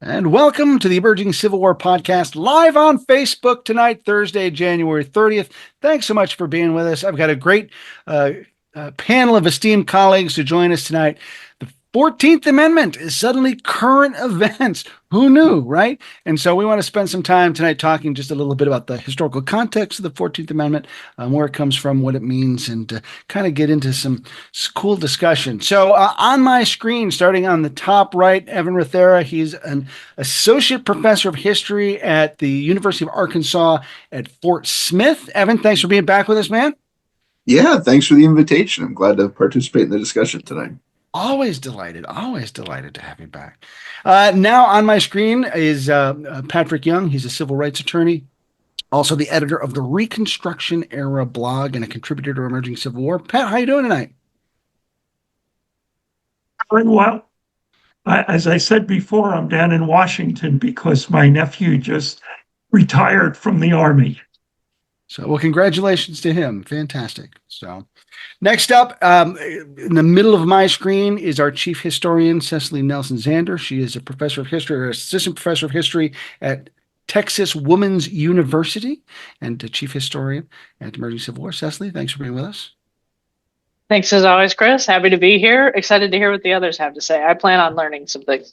And welcome to the Emerging Civil War podcast, live on Facebook tonight, Thursday, January 30th. Thanks so much for being with us. I've got a great panel of esteemed colleagues to join us tonight. The 14th Amendment is suddenly current events. Who knew, right? And so we want to spend some time tonight talking just a little bit about the historical context of the 14th Amendment, where it comes from, what it means, and kind of get into some cool discussion. So on my screen, starting on the top right, Evan Rothera. He's an associate professor of history at the University of Arkansas at Fort Smith. Evan, thanks for being back with us, man. Yeah, thanks for the invitation. I'm glad to participate in the discussion tonight. Always delighted to have you back. Now on my screen is Patrick Young. He's a civil rights attorney, also the editor of the Reconstruction Era blog and a contributor to Emerging Civil War. Pat, how you doing tonight? Doing well. As I said before, I'm down in Washington because my nephew just retired from the Army. So, well, congratulations to him. Fantastic. So, next up, in the middle of my screen is our chief historian, Cecily Nelson Zander. She is a professor of history, or assistant professor of history at Texas Women's University and the chief historian at Emerging Civil War. Cecily, thanks for being with us. Thanks as always, Chris. Happy to be here. Excited to hear what the others have to say. I plan on learning some things.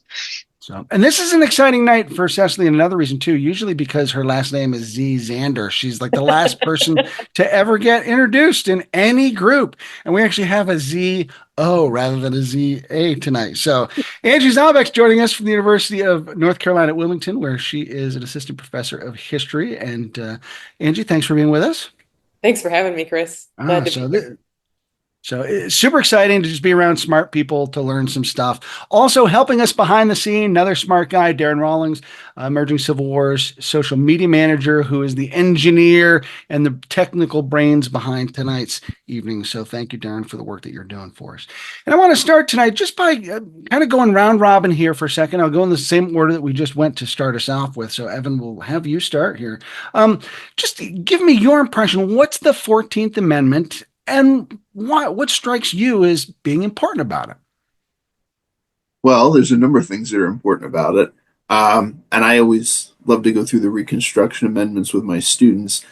So, and this is an exciting night for Cecily, and another reason too. Usually because her last name is Z Zander. She's like the last person to ever get introduced in any group, and we actually have a Z O rather than a Z A tonight. So, Angie Zombek's joining us from the University of North Carolina at Wilmington, where she is an assistant professor of history. And Angie, thanks for being with us. Thanks for having me, Chris. Glad to be here. So it's super exciting to just be around smart people to learn some stuff. Also helping us behind the scene, another smart guy, Darren Rawlings, Emerging Civil War's social media manager, who is the engineer and the technical brains behind tonight's evening. So thank you, Darren, for the work that you're doing for us. And I want to start tonight just by kind of going round robin here for a second. I'll go in the same order that we just went to start us off with. So Evan, we'll have you start here. Just give me your impression. What's the 14th Amendment? And what strikes you as being important about it? Well, there's a number of things that are important about it. And I always love to go through the Reconstruction amendments with my students.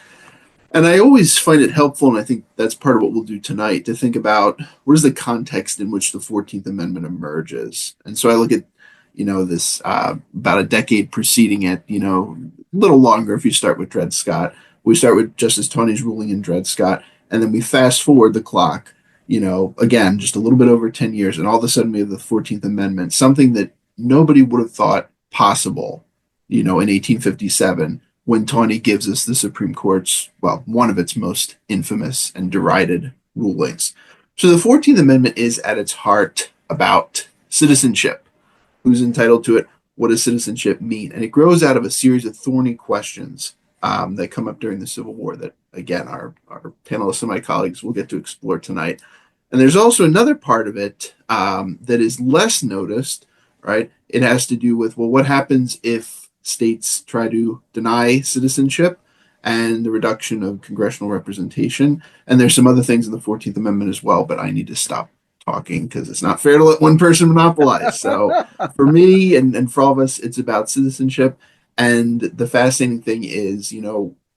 And I always find it helpful, and I think that's part of what we'll do tonight, to think about what is the context in which the 14th Amendment emerges. And so I look at, this about a decade preceding it, a little longer if you start with Dred Scott. We start with Justice Taney's ruling in Dred Scott. And then we fast forward the clock, again, just a little bit over 10 years. And all of a sudden we have the 14th Amendment, something that nobody would have thought possible, in 1857, when Taney gives us the Supreme Court's, one of its most infamous and derided rulings. So the 14th Amendment is at its heart about citizenship. Who's entitled to it? What does citizenship mean? And it grows out of a series of thorny questions that come up during the Civil War that, again, our panelists and my colleagues will get to explore tonight. And there's also another part of it that is less noticed, right? It has to do with, what happens if states try to deny citizenship and the reduction of congressional representation? And there's some other things in the 14th Amendment as well, but I need to stop talking because it's not fair to let one person monopolize. So for me and for all of us, it's about citizenship. And the fascinating thing is,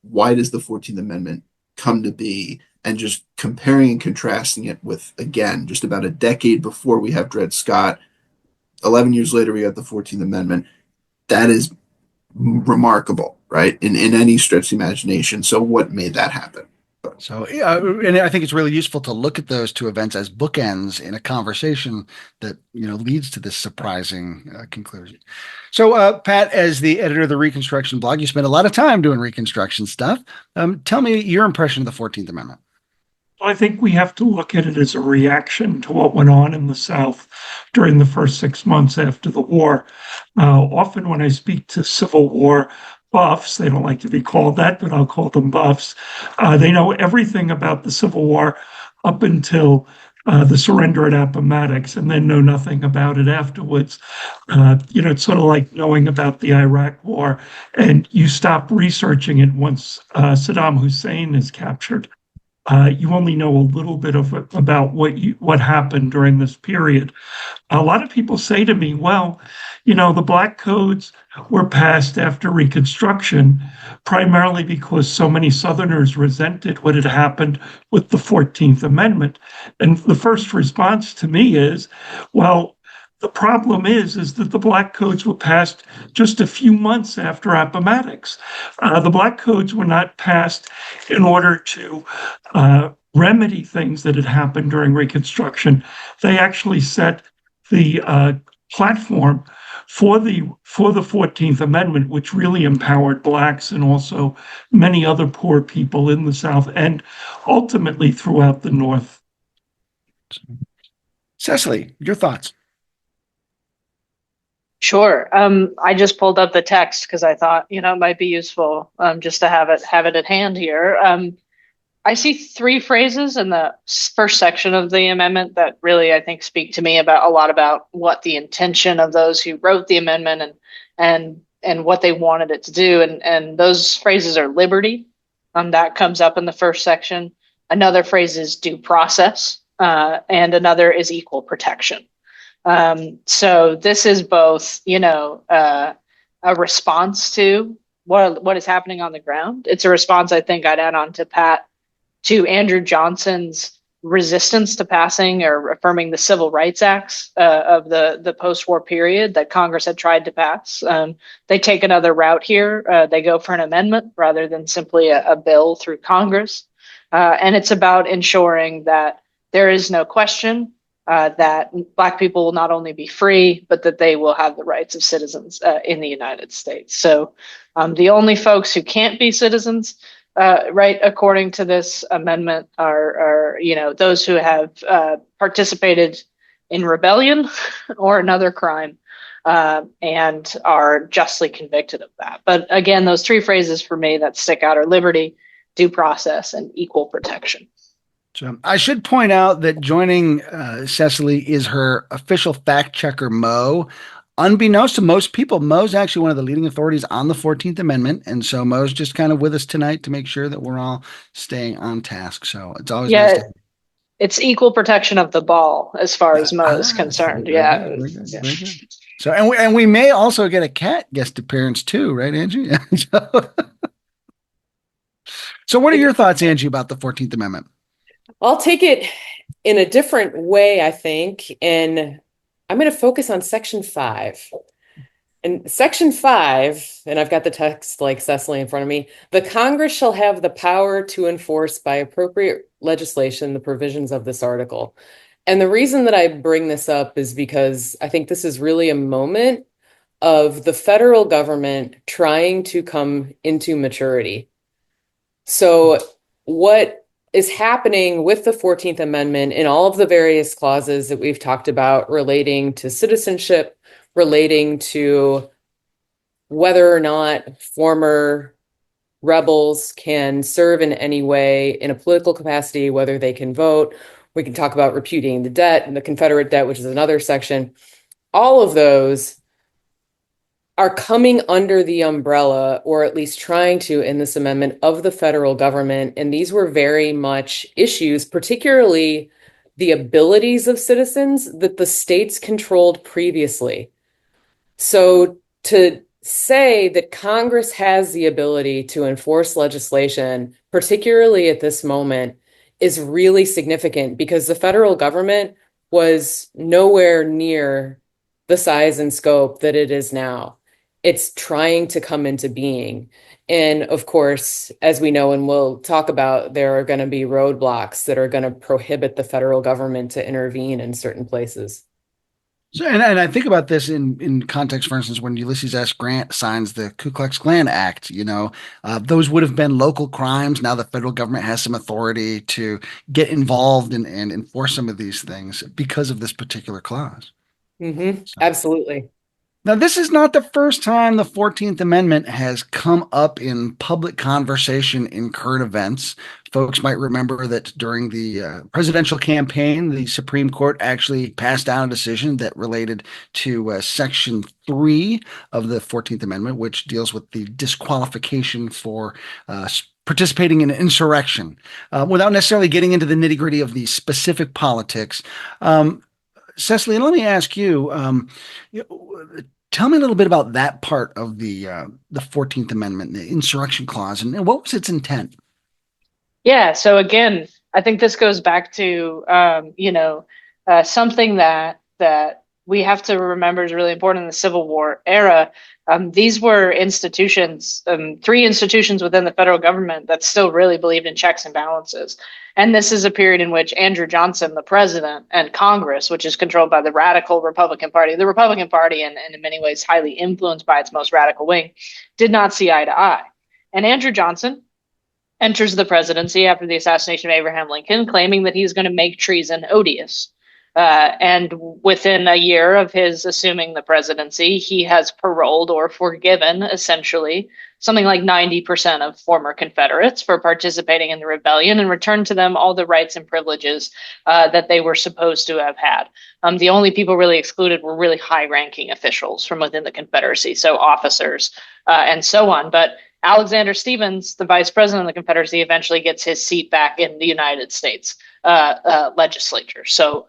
why does the 14th Amendment come to be? And just comparing and contrasting it with, again, just about a decade before we have Dred Scott, 11 years later we got the 14th Amendment. That is remarkable, right? In any stretch of the imagination. So what made that happen? So, and I think it's really useful to look at those two events as bookends in a conversation that, leads to this surprising conclusion. So, Pat, as the editor of the Reconstruction blog, you spent a lot of time doing Reconstruction stuff. Tell me your impression of the 14th Amendment. I think we have to look at it as a reaction to what went on in the South during the first 6 months after the war. Often when I speak to Civil War buffs, they don't like to be called that, but I'll call them buffs. They know everything about the Civil War up until the surrender at Appomattox, and then know nothing about it afterwards. It's sort of like knowing about the Iraq War, and you stop researching it once Saddam Hussein is captured. you only know a little bit about what happened during this period. A lot of people say to me, well, the black codes were passed after Reconstruction, primarily because so many Southerners resented what had happened with the 14th Amendment. And the first response to me is, well, the problem is that the black codes were passed just a few months after Appomattox. The black codes were not passed in order to remedy things that had happened during Reconstruction. They actually set the platform for the 14th Amendment, which really empowered blacks and also many other poor people in the South and ultimately throughout the North. Cecily, your thoughts? Sure. I just pulled up the text because I thought, it might be useful just to have it at hand here. I see three phrases in the first section of the amendment that really, I think, speak to me about a lot about what the intention of those who wrote the amendment and what they wanted it to do. And those phrases are liberty. That comes up in the first section. Another phrase is due process, and another is equal protection. So this is both, a response to what is happening on the ground. It's a response, I think I'd add on to Pat, to Andrew Johnson's resistance to passing or affirming the Civil Rights Acts of the post-war period that Congress had tried to pass. They take another route here. They go for an amendment rather than simply a bill through Congress. And it's about ensuring that there is no question that Black people will not only be free, but that they will have the rights of citizens in the United States. So the only folks who can't be citizens, right, according to this amendment, are those who have participated in rebellion or another crime and are justly convicted of that. But again, those three phrases for me that stick out are liberty, due process, and equal protection. So I should point out that joining Cecily is her official fact checker, Mo. Unbeknownst to most people, Mo's actually one of the leading authorities on the 14th Amendment. And so Mo's just kind of with us tonight to make sure that we're all staying on task. So it's always nice to have. It's equal protection of the ball as far as Mo is concerned. Very good. So, and we may also get a cat guest appearance too, right, Angie? So what are your thoughts, Angie, about the 14th Amendment? I'll take it in a different way, I think, and I'm going to focus on Section 5. And Section 5, and I've got the text like Cecily in front of me, the Congress shall have the power to enforce by appropriate legislation the provisions of this article. And the reason that I bring this up is because I think this is really a moment of the federal government trying to come into maturity. So what is happening with the 14th Amendment in all of the various clauses that we've talked about relating to citizenship, relating to whether or not former rebels can serve in any way in a political capacity, whether they can vote. We can talk about repudiating the debt and the Confederate debt, which is another section. All of those are coming under the umbrella, or at least trying to in this amendment, of the federal government. And these were very much issues, particularly the abilities of citizens that the states controlled previously. So to say that Congress has the ability to enforce legislation, particularly at this moment, is really significant because the federal government was nowhere near the size and scope that it is now. It's trying to come into being. And of course, as we know, and we'll talk about, there are going to be roadblocks that are going to prohibit the federal government to intervene in certain places. So, and I think about this in context, for instance, when Ulysses S. Grant signs the Ku Klux Klan Act, those would have been local crimes. Now the federal government has some authority to get involved and enforce some of these things because of this particular clause. Mm-hmm. So. Absolutely. Now, this is not the first time the 14th Amendment has come up in public conversation in current events. Folks might remember that during the presidential campaign, the Supreme Court actually passed down a decision that related to Section 3 of the 14th Amendment, which deals with the disqualification for participating in an insurrection, without necessarily getting into the nitty gritty of the specific politics. Cecily, let me ask you, tell me a little bit about that part of the 14th Amendment, the insurrection clause, and what was its intent? Yeah. So again, I think this goes back to something that we have to remember is really important in the Civil War era. These were institutions, three institutions within the federal government that still really believed in checks and balances. And this is a period in which Andrew Johnson, the president, and Congress, which is controlled by the radical Republican Party, and in many ways highly influenced by its most radical wing, did not see eye to eye. And Andrew Johnson enters the presidency after the assassination of Abraham Lincoln, claiming that he's going to make treason odious. And within a year of his assuming the presidency, he has paroled or forgiven, essentially, something like 90% of former Confederates for participating in the rebellion and returned to them all the rights and privileges that they were supposed to have had. The only people really excluded were really high-ranking officials from within the Confederacy, so officers and so on. But Alexander Stephens, the vice president of the Confederacy, eventually gets his seat back in the United States legislature. So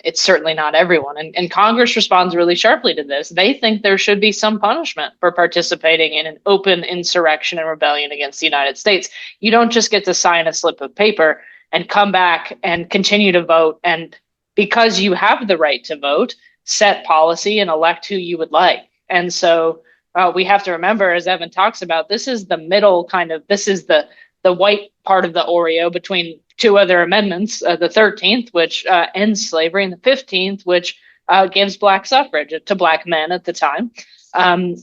it's certainly not everyone. And Congress responds really sharply to this. They think there should be some punishment for participating in an open insurrection and rebellion against the United States. You don't just get to sign a slip of paper and come back and continue to vote. And because you have the right to vote, set policy and elect who you would like. And so we have to remember, as Evan talks about, this is the middle this is the white part of the Oreo between two other amendments, the 13th, which ends slavery, and the 15th, which gives black suffrage to black men at the time. And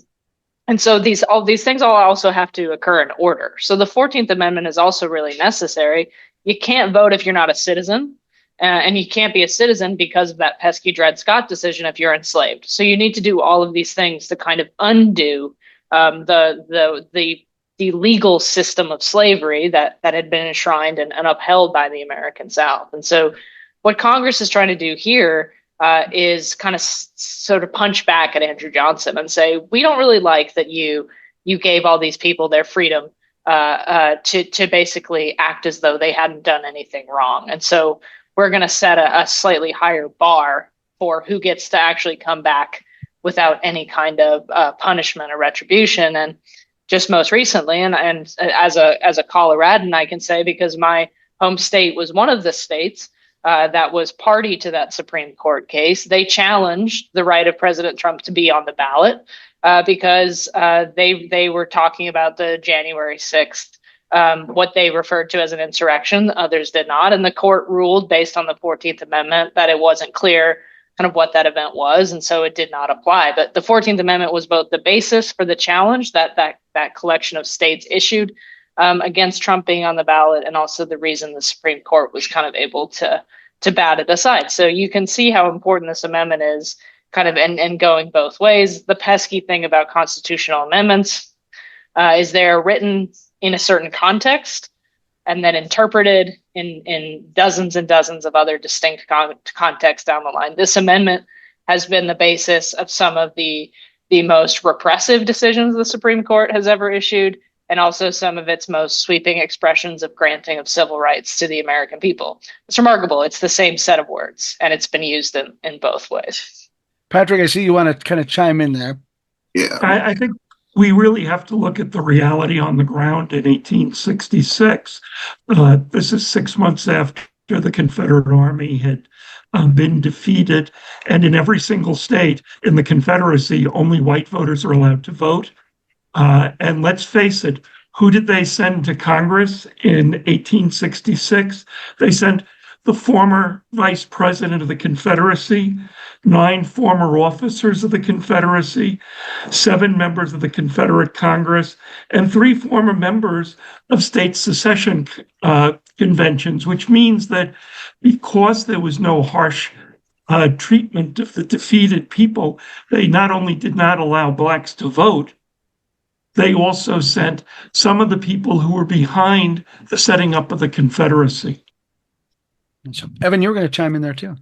so all these things all also have to occur in order. So the 14th Amendment is also really necessary. You can't vote if you're not a citizen, and you can't be a citizen because of that pesky Dred Scott decision if you're enslaved. So you need to do all of these things to kind of undo the legal system of slavery that had been enshrined and upheld by the American South. And so what Congress is trying to do here is kind of sort of punch back at Andrew Johnson and say, we don't really like that you gave all these people their freedom to basically act as though they hadn't done anything wrong. And so we're going to set a slightly higher bar for who gets to actually come back without any kind of punishment or retribution. And just most recently, and as a Coloradan, I can say, because my home state was one of the states that was party to that Supreme Court case, they challenged the right of President Trump to be on the ballot because they were talking about the January 6th, what they referred to as an insurrection. Others did not. And the court ruled based on the 14th Amendment that it wasn't clear kind of what that event was, and so it did not apply. But the 14th Amendment was both the basis for the challenge that collection of states issued against Trump being on the ballot, and also the reason the Supreme Court was kind of able to bat it aside. So you can see how important this amendment is, kind of, and going both ways. The pesky thing about constitutional amendments is they're written in a certain context and then interpreted in dozens and dozens of other distinct contexts down the line. This amendment has been the basis of some of the most repressive decisions the Supreme Court has ever issued, and also some of its most sweeping expressions of granting of civil rights to the American people. It's remarkable. It's the same set of words, and it's been used in both ways. Patrick, I see you want to kind of chime in there. Yeah. I think we really have to look at the reality on the ground in 1866. This is 6 months after the Confederate Army had been defeated. And in every single state in the Confederacy, only white voters are allowed to vote. And let's face it, who did they send to Congress in 1866? They sent the former vice president of the Confederacy, 9 former officers of the Confederacy, 7 members of the Confederate Congress, and 3 former members of state secession conventions, which means that because there was no harsh treatment of the defeated people, they not only did not allow blacks to vote, they also sent some of the people who were behind the setting up of the Confederacy. So, Evan, you were going to chime in there too.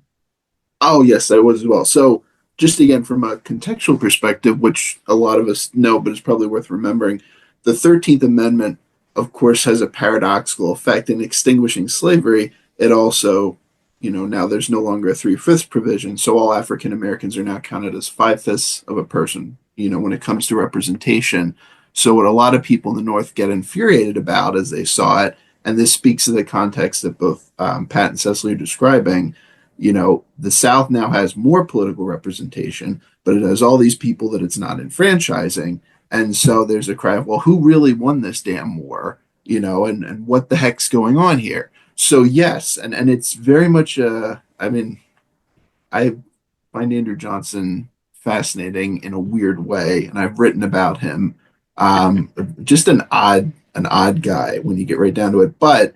Oh, yes, I was as well. So just again, from a contextual perspective, which a lot of us know, but it's probably worth remembering, the 13th Amendment of course, has a paradoxical effect in extinguishing slavery. It also, now there's no longer a 3/5 provision. So all African Americans are now counted as 5/5 of a person, when it comes to representation. So what a lot of people in the North get infuriated about as they saw it, and this speaks to the context that both Pat and Cecily are describing, the South now has more political representation, but it has all these people that it's not enfranchising. And so there's a cry of, well, who really won this damn war? And what the heck's going on here? So yes, and it's very much I find Andrew Johnson fascinating in a weird way, and I've written about him. Just an odd guy when you get right down to it. But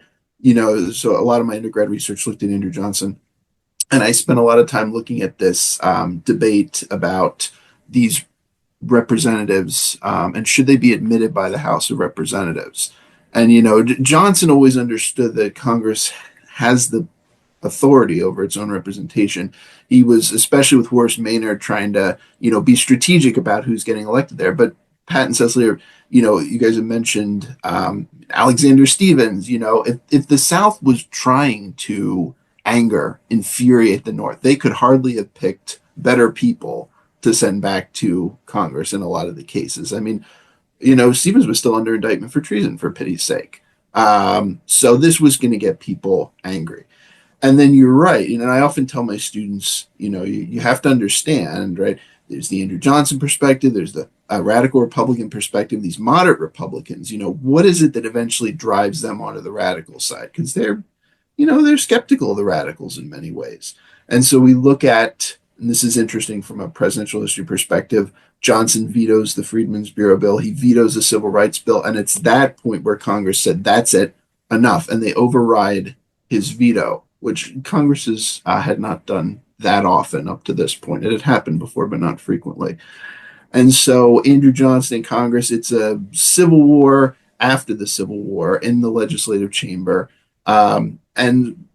so a lot of my undergrad research looked at Andrew Johnson, and I spent a lot of time looking at this debate about these representatives and should they be admitted by the House of Representatives. And Johnson always understood that Congress has the authority over its own representation. He was, especially with Horace Maynard, trying to be strategic about who's getting elected there. But Pat and Cecily are, you guys have mentioned Alexander Stevens. If the South was trying to infuriate the North, they could hardly have picked better people to send back to Congress in a lot of the cases. I mean, Stevens was still under indictment for treason, for pity's sake. So this was going to get people angry. And then you're right. And I often tell my students, you have to understand, right? There's the Andrew Johnson perspective. There's the radical Republican perspective. These moderate Republicans, what is it that eventually drives them onto the radical side? Because they're skeptical of the radicals in many ways. And so we look at, and this is interesting from a presidential history perspective, Johnson vetoes the Freedmen's Bureau bill. He vetoes the Civil Rights bill. And it's that point where Congress said, that's it, enough. And they override his veto, which Congress had not done that often up to this point. It had happened before, but not frequently. And so Andrew Johnson in Congress, it's a civil war after the Civil War in the legislative chamber. And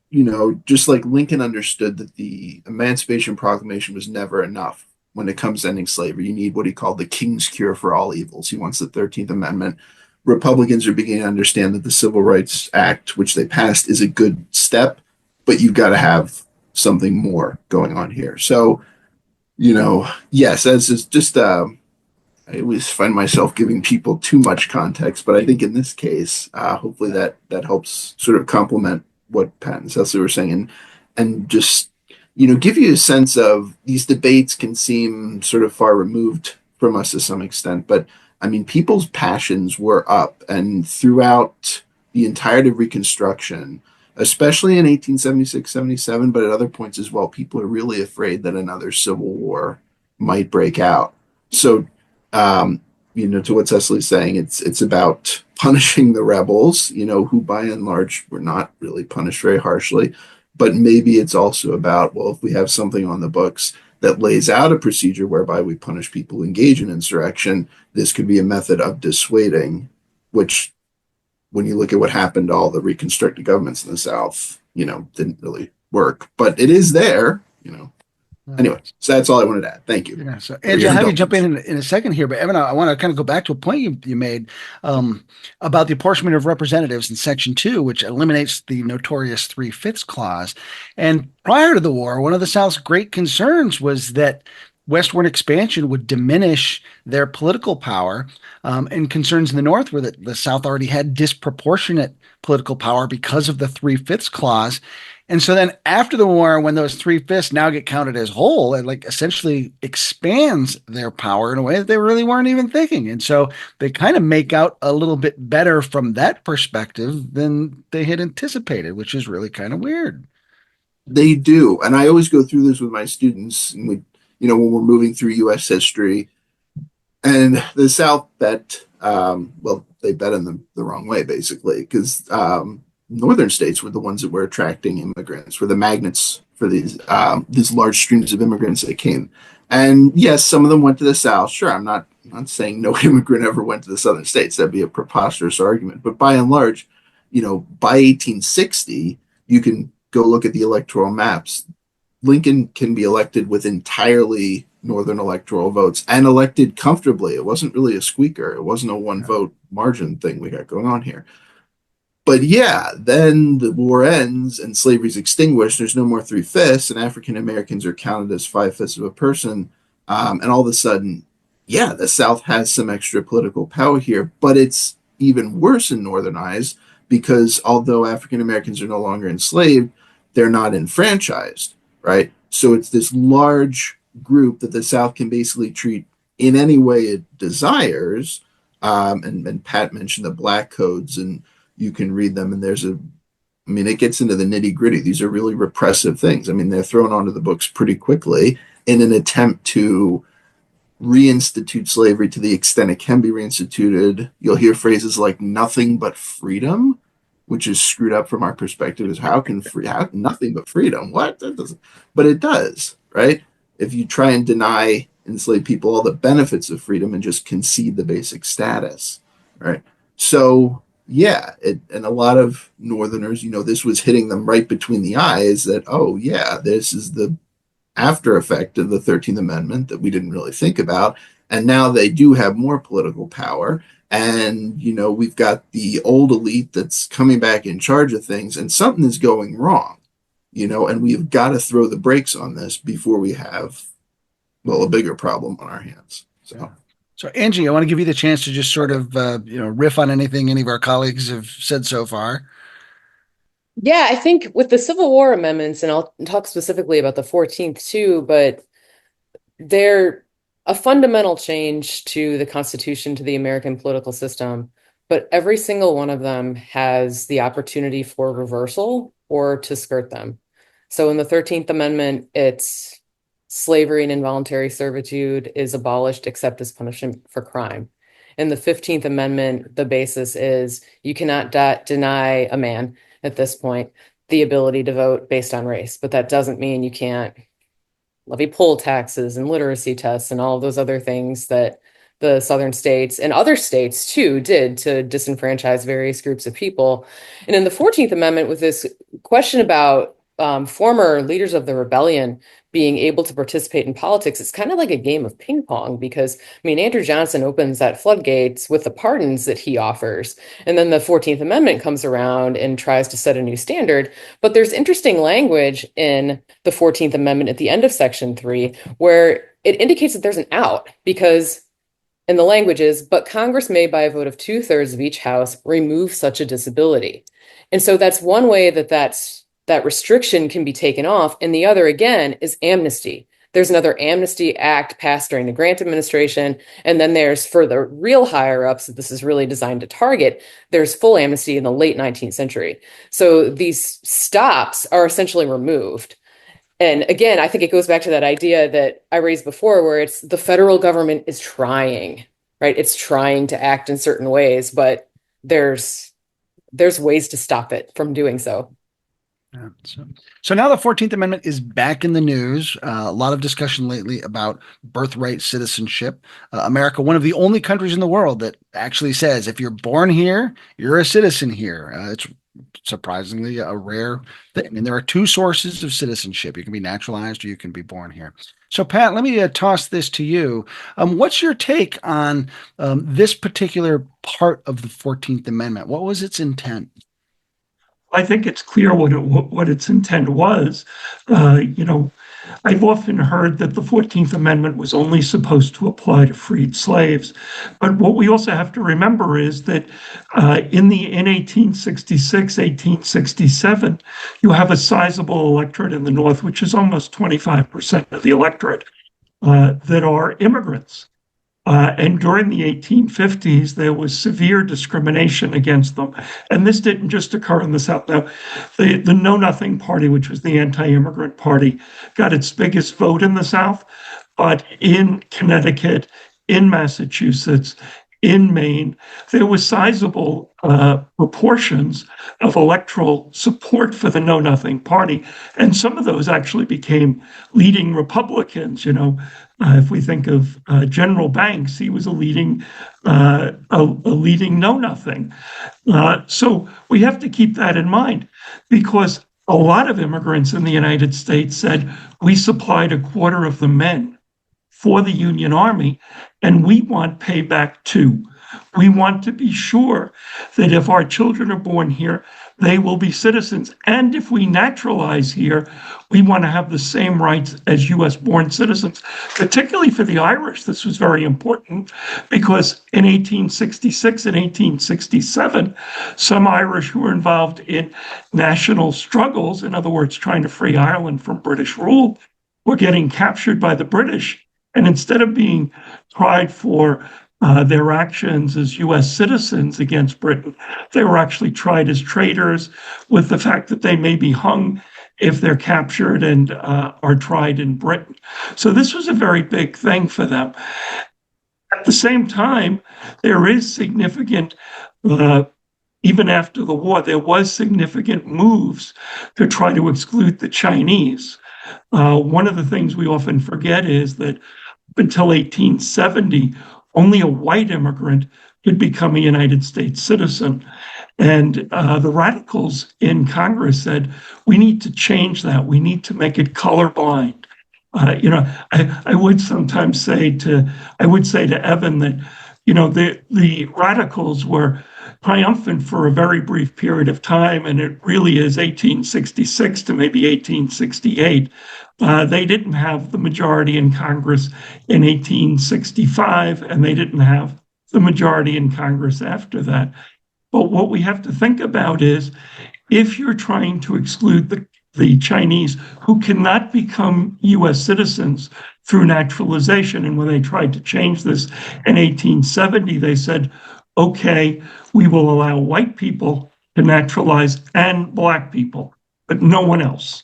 just like Lincoln understood that the Emancipation Proclamation was never enough when it comes to ending slavery. You need what he called the king's cure for all evils. He wants the 13th Amendment. Republicans are beginning to understand that the Civil Rights Act, which they passed, is a good step, but you've got to have something more going on here. So, yes, as is just, I always find myself giving people too much context, but I think in this case, hopefully that helps sort of complement what Pat and Cecily were saying, and just give you a sense of these debates can seem sort of far removed from us to some extent, but I mean, people's passions were up, and throughout the entirety of Reconstruction, especially in 1876, 77, but at other points as well, people are really afraid that another civil war might break out. So, to what Cecily's saying, it's about punishing the rebels, who by and large were not really punished very harshly. But maybe it's also about, well, if we have something on the books that lays out a procedure whereby we punish people who engage in insurrection, this could be a method of dissuading, which, when you look at what happened to all the reconstructed governments in the South, didn't really work. But it is there, Anyway, so that's all I wanted to add. Thank you. Yeah. So, Angela, I'll have you jump in a second here, but Evan, I want to kind of go back to a point you made about the apportionment of representatives in Section 2, which eliminates the notorious 3/5 clause. And prior to the war, one of the South's great concerns was that westward expansion would diminish their political power, and concerns in the North were that the South already had disproportionate political power because of the 3/5 clause. And so then after the war, when those 3/5 now get counted as whole, it essentially expands their power in a way that they really weren't even thinking. And so they kind of make out a little bit better from that perspective than they had anticipated, which is really kind of weird. They do. And I always go through this with my students, and when we're moving through U.S. history, and the South bet, they bet in the wrong way, basically, because northern states were the ones that were attracting immigrants, were the magnets for these large streams of immigrants that came. And yes, some of them went to the South. Sure, I'm not saying no immigrant ever went to the southern states. That'd be a preposterous argument. But by and large, by 1860, you can go look at the electoral maps. Lincoln can be elected with entirely Northern electoral votes and elected comfortably. It wasn't really a squeaker. It wasn't a one vote margin thing we got going on here. But yeah, then the war ends and slavery's extinguished. There's no more 3/5, and African Americans are counted as 5/5 of a person. And all of a sudden, yeah, the South has some extra political power here, but it's even worse in Northern eyes because although African Americans are no longer enslaved, they're not enfranchised, right? So it's this large group that the South can basically treat in any way it desires. And Pat mentioned the black codes, and you can read them, and it gets into the nitty gritty. These are really repressive things. I mean, they're thrown onto the books pretty quickly in an attempt to reinstitute slavery to the extent it can be reinstituted. You'll hear phrases like nothing but freedom, which is screwed up from our perspective. Is how nothing but freedom? What? That doesn't, but it does, right? If you try and deny enslaved people all the benefits of freedom and just concede the basic status, right? So yeah, and a lot of Northerners, this was hitting them right between the eyes that, oh yeah, this is the after effect of the 13th Amendment that we didn't really think about. And now they do have more political power. And, we've got the old elite that's coming back in charge of things, and something is going wrong, and we've got to throw the brakes on this before we have, a bigger problem on our hands. So Angie, I want to give you the chance to just sort of, riff on anything any of our colleagues have said so far. Yeah, I think with the Civil War amendments, and I'll talk specifically about the 14th too, but they're a fundamental change to the Constitution, to the American political system. But every single one of them has the opportunity for reversal or to skirt them. So in the 13th Amendment, it's slavery and involuntary servitude is abolished except as punishment for crime. In the 15th Amendment, the basis is you cannot deny a man at this point the ability to vote based on race, but that doesn't mean you can't levy poll taxes and literacy tests and all of those other things that the southern states and other states too did to disenfranchise various groups of people. And in the 14th Amendment, with this question about former leaders of the rebellion being able to participate in politics, it's kind of like a game of ping pong because, Andrew Johnson opens that floodgates with the pardons that he offers. And then the 14th Amendment comes around and tries to set a new standard. But there's interesting language in the 14th Amendment at the end of Section 3 where it indicates that there's an out because, and the language is, but Congress may, by a vote of 2/3 of each house, remove such a disability. And so that's one way that restriction can be taken off. And the other, again, is amnesty. There's another Amnesty Act passed during the Grant administration. And then there's, for the real higher ups, that this is really designed to target, there's full amnesty in the late 19th century. So these stops are essentially removed. And again, I think it goes back to that idea that I raised before, where it's the federal government is trying, right? It's trying to act in certain ways, but there's ways to stop it from doing so. Yeah, so now the 14th Amendment is back in the news. A lot of discussion lately about birthright citizenship. America, one of the only countries in the world that actually says if you're born here, you're a citizen here. It's surprisingly a rare thing. And there are two sources of citizenship. You can be naturalized or you can be born here. So, Pat, let me toss this to you. What's your take on this particular part of the 14th Amendment? What was its intent? I think it's clear what its intent was. I've often heard that the 14th Amendment was only supposed to apply to freed slaves. But what we also have to remember is that in 1866, 1867, you have a sizable electorate in the North, which is almost 25% of the electorate, that are immigrants. And during the 1850s, there was severe discrimination against them. And this didn't just occur in the South. Now, the Know Nothing Party, which was the anti-immigrant party, got its biggest vote in the South. But in Connecticut, in Massachusetts, in Maine, there was sizable proportions of electoral support for the Know Nothing Party. And some of those actually became leading Republicans, if we think of General Banks, he was a leading Know Nothing. So we have to keep that in mind because a lot of immigrants in the United States said we supplied a quarter of the men for the Union Army, and we want payback too. We want to be sure that if our children are born here, they will be citizens. And if we naturalize here, we want to have the same rights as US born citizens, particularly for the Irish. This was very important because in 1866 and 1867, some Irish who were involved in national struggles, in other words, trying to free Ireland from British rule, were getting captured by the British. And instead of being tried for their actions as US citizens against Britain, they were actually tried as traitors, with the fact that they may be hung if they're captured and are tried in Britain. So this was a very big thing for them. At the same time, there is significant, even after the war, there was significant moves to try to exclude the Chinese. One of the things we often forget is that up until 1870, only a white immigrant could become a United States citizen. And the radicals in Congress said, we need to change that. We need to make it colorblind. I would sometimes say to Evan that, the radicals were triumphant for a very brief period of time, and it really is 1866 to maybe 1868. They didn't have the majority in Congress in 1865, and they didn't have the majority in Congress after that. But what we have to think about is, if you're trying to exclude the Chinese who cannot become US citizens through naturalization, and when they tried to change this in 1870, they said, okay, we will allow white people to naturalize and Black people, but no one else.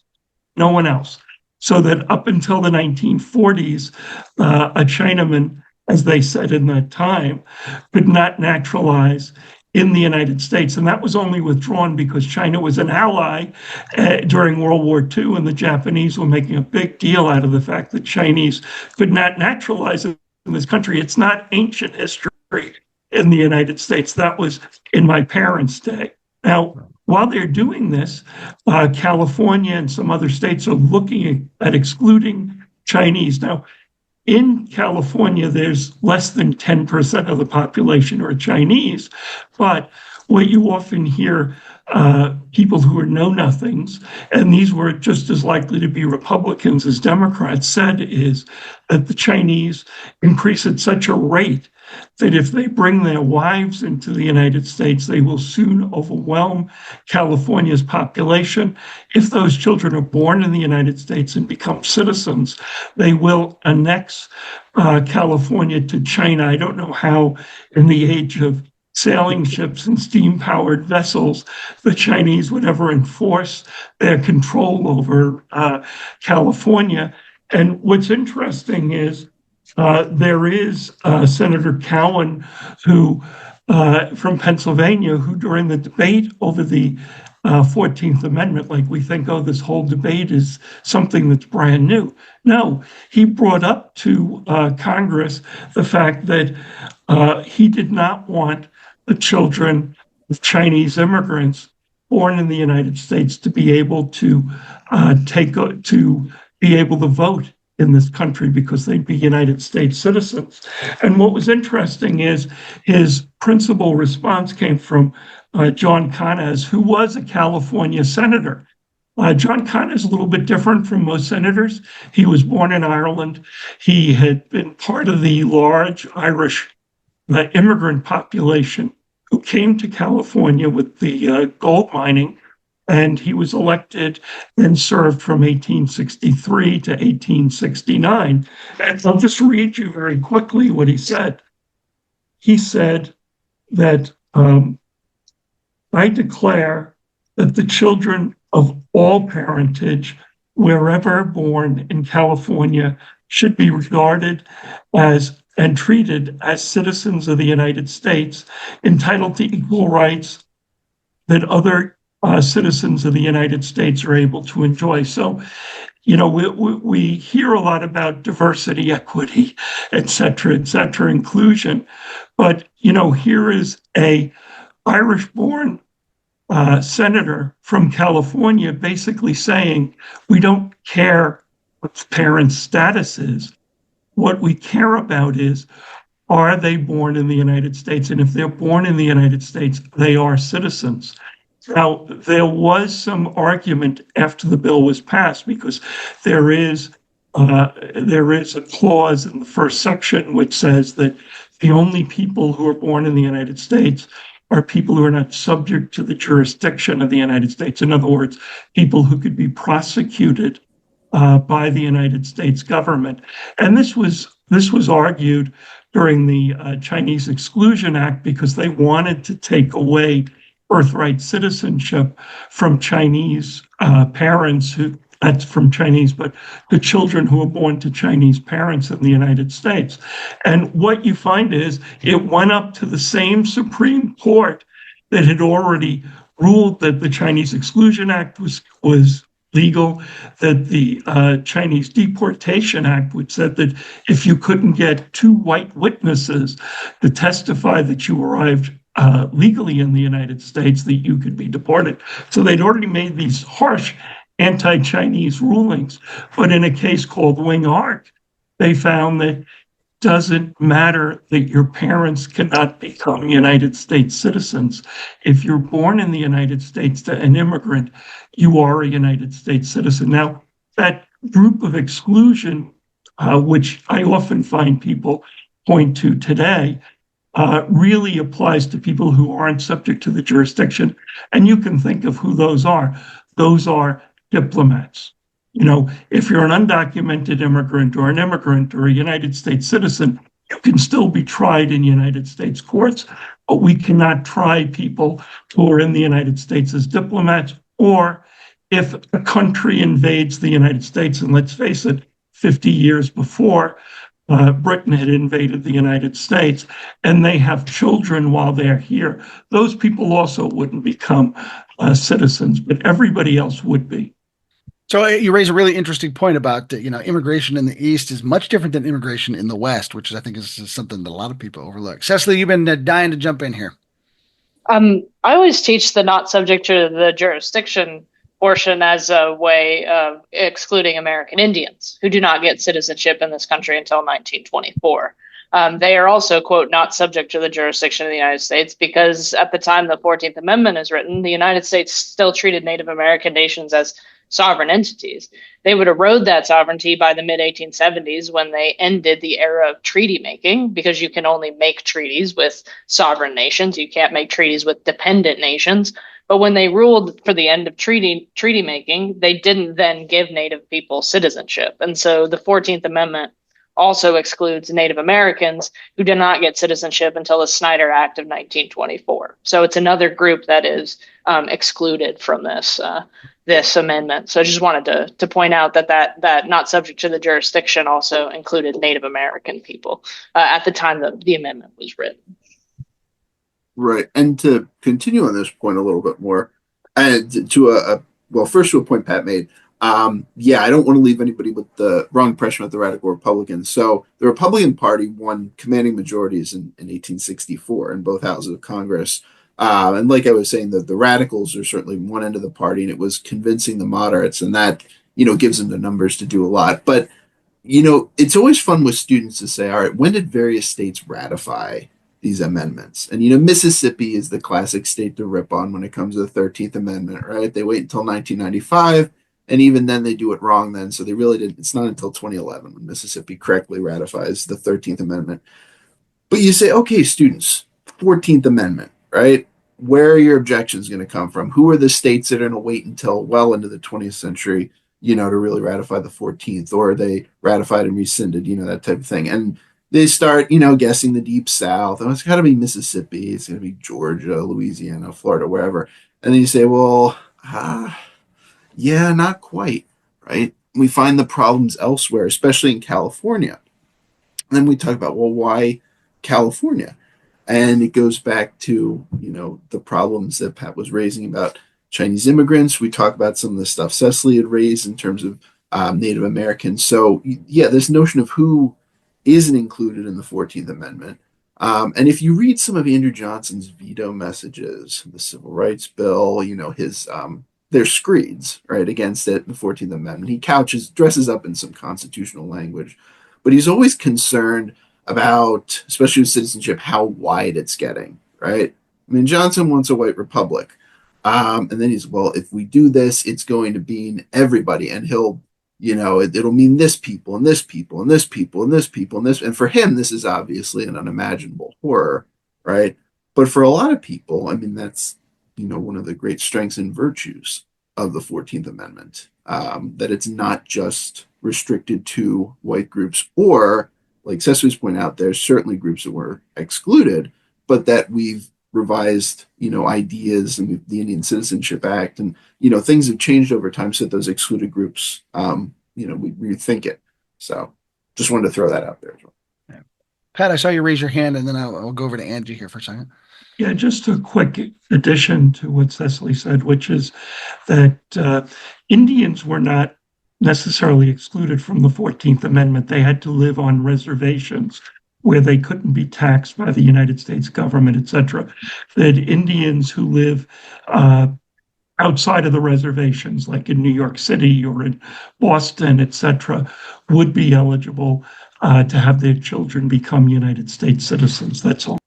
So that up until the 1940s, a Chinaman, as they said in that time, could not naturalize in the United States. And that was only withdrawn because China was an ally during World War II, and the Japanese were making a big deal out of the fact that Chinese could not naturalize in this country. It's not ancient history in the United States. That was in my parents' day. Now, while they're doing this, California and some other states are looking at excluding Chinese. Now, in California, there's less than 10% of the population are Chinese, but what you often hear people who are know-nothings, and these were just as likely to be Republicans as Democrats, said is that the Chinese increase at such a rate that if they bring their wives into the United States, they will soon overwhelm California's population. If those children are born in the United States and become citizens, they will annex California to China. I don't know how, in the age of sailing ships and steam-powered vessels, the Chinese would ever enforce their control over California. And what's interesting is there is Senator Cowan, who from Pennsylvania, who during the debate over the 14th Amendment, like we think, oh, this whole debate is something that's brand new. No, he brought up to Congress the fact that he did not want the children of Chinese immigrants born in the United States to be able to be able to vote in this country because they'd be United States citizens. And what was interesting is his principal response came from John Connors, who was a California senator. John Connors is a little bit different from most senators. He was born in Ireland. He had been part of the large Irish immigrant population who came to California with the gold mining, and he was elected and served from 1863 to 1869. And I'll just read you very quickly what he said. He said that I declare that the children of all parentage, wherever born in California, should be regarded as and treated as citizens of the United States, entitled to equal rights that other citizens of the United States are able to enjoy. So, we hear a lot about diversity, equity, et cetera, inclusion. But, here is a Irish-born senator from California basically saying, we don't care what the parent's status is. What we care about is, are they born in the United States? And if they're born in the United States, they are citizens. Now, there was some argument after the bill was passed because there is a clause in the first section which says that the only people who are born in the United States are people who are not subject to the jurisdiction of the United States. In other words, people who could be prosecuted by the United States government. And this was argued during the Chinese Exclusion Act because they wanted to take away birthright citizenship from Chinese parents who, that's from Chinese, but the children who are born to Chinese parents in the United States. And what you find is it went up to the same Supreme Court that had already ruled that the Chinese Exclusion Act was legal, that the Chinese Deportation Act, which said that if you couldn't get two white witnesses to testify that you arrived legally in the United States, that you could be deported. So they'd already made these harsh anti-Chinese rulings. But in a case called Wing Ark, they found that it doesn't matter that your parents cannot become United States citizens. If you're born in the United States to an immigrant, you are a United States citizen. Now, that group of exclusion, which I often find people point to today, really applies to people who aren't subject to the jurisdiction. And you can think of who those are. Those are diplomats. You know, if you're an undocumented immigrant or an immigrant or a United States citizen, you can still be tried in United States courts, but we cannot try people who are in the United States as diplomats. Or if a country invades the United States, and let's face it, 50 years before, Britain had invaded the United States, and they have children while they're here, those people also wouldn't become citizens, but everybody else would be. So you raise a really interesting point about, immigration in the East is much different than immigration in the West, which I think is something that a lot of people overlook. Cecily, you've been dying to jump in here. I always teach the not subject to the jurisdiction portion as a way of excluding American Indians who do not get citizenship in this country until 1924. They are also, quote, not subject to the jurisdiction of the United States because at the time the 14th Amendment is written, the United States still treated Native American nations as sovereign entities. They would erode that sovereignty by the mid-1870s when they ended the era of treaty making, because you can only make treaties with sovereign nations. You can't make treaties with dependent nations. But when they ruled for the end of treaty making, they didn't then give Native people citizenship. And so the 14th Amendment also excludes Native Americans who did not get citizenship until the Snyder Act of 1924. So it's another group that is excluded from this amendment. So I just wanted to point out that not subject to the jurisdiction also included Native American people at the time that the amendment was written. Right. And to continue on this point a little bit more, and first to a point Pat made, I don't want to leave anybody with the wrong impression with the radical Republicans. So the Republican Party won commanding majorities in 1864 in both houses of Congress. And like I was saying, the radicals are certainly one end of the party, and it was convincing the moderates, and that, gives them the numbers to do a lot. But, it's always fun with students to say, all right, when did various states ratify these amendments? And, Mississippi is the classic state to rip on when it comes to the 13th Amendment, right? They wait until 1995. And even then they do it wrong then. So they really didn't. It's not until 2011 when Mississippi correctly ratifies the 13th Amendment. But you say, okay, students, 14th Amendment, right? Where are your objections going to come from? Who are the states that are going to wait until well into the 20th century, to really ratify the 14th? Or are they ratified and rescinded, that type of thing? And they start, guessing the Deep South. Oh, it's got to be Mississippi. It's going to be Georgia, Louisiana, Florida, wherever. And then you say, well, yeah, not quite, right? We find the problems elsewhere, especially in California. And then we talk about, well, why California? And it goes back to, the problems that Pat was raising about Chinese immigrants. We talk about some of the stuff Cecily had raised in terms of Native Americans. So, this notion of who isn't included in the 14th Amendment. And if you read some of Andrew Johnson's veto messages, the Civil Rights Bill, his there's screeds, right, against it in the 14th Amendment. He dresses up in some constitutional language. but he's always concerned about, especially with citizenship, how wide it's getting, right? I mean, Johnson wants a white republic. And then he's, well, if we do this, it's going to mean everybody. And he'll, it'll mean this people and this people and this people and this people and this. And for him, this is obviously an unimaginable horror, right? But for a lot of people, I mean, that's, one of the great strengths and virtues of the 14th Amendment, that it's not just restricted to white groups, or, like Cecily's pointed out, there's certainly groups that were excluded, but that we've revised, ideas and the Indian Citizenship Act, and, things have changed over time so that those excluded groups, we rethink it. So just wanted to throw that out there as well. Yeah. Pat, I saw you raise your hand, and then I'll go over to Angie here for a second. Yeah, just a quick addition to what Cecily said, which is that Indians were not necessarily excluded from the 14th Amendment. They had to live on reservations where they couldn't be taxed by the United States government, et cetera. That Indians who live outside of the reservations, like in New York City or in Boston, et cetera, would be eligible to have their children become United States citizens. That's all.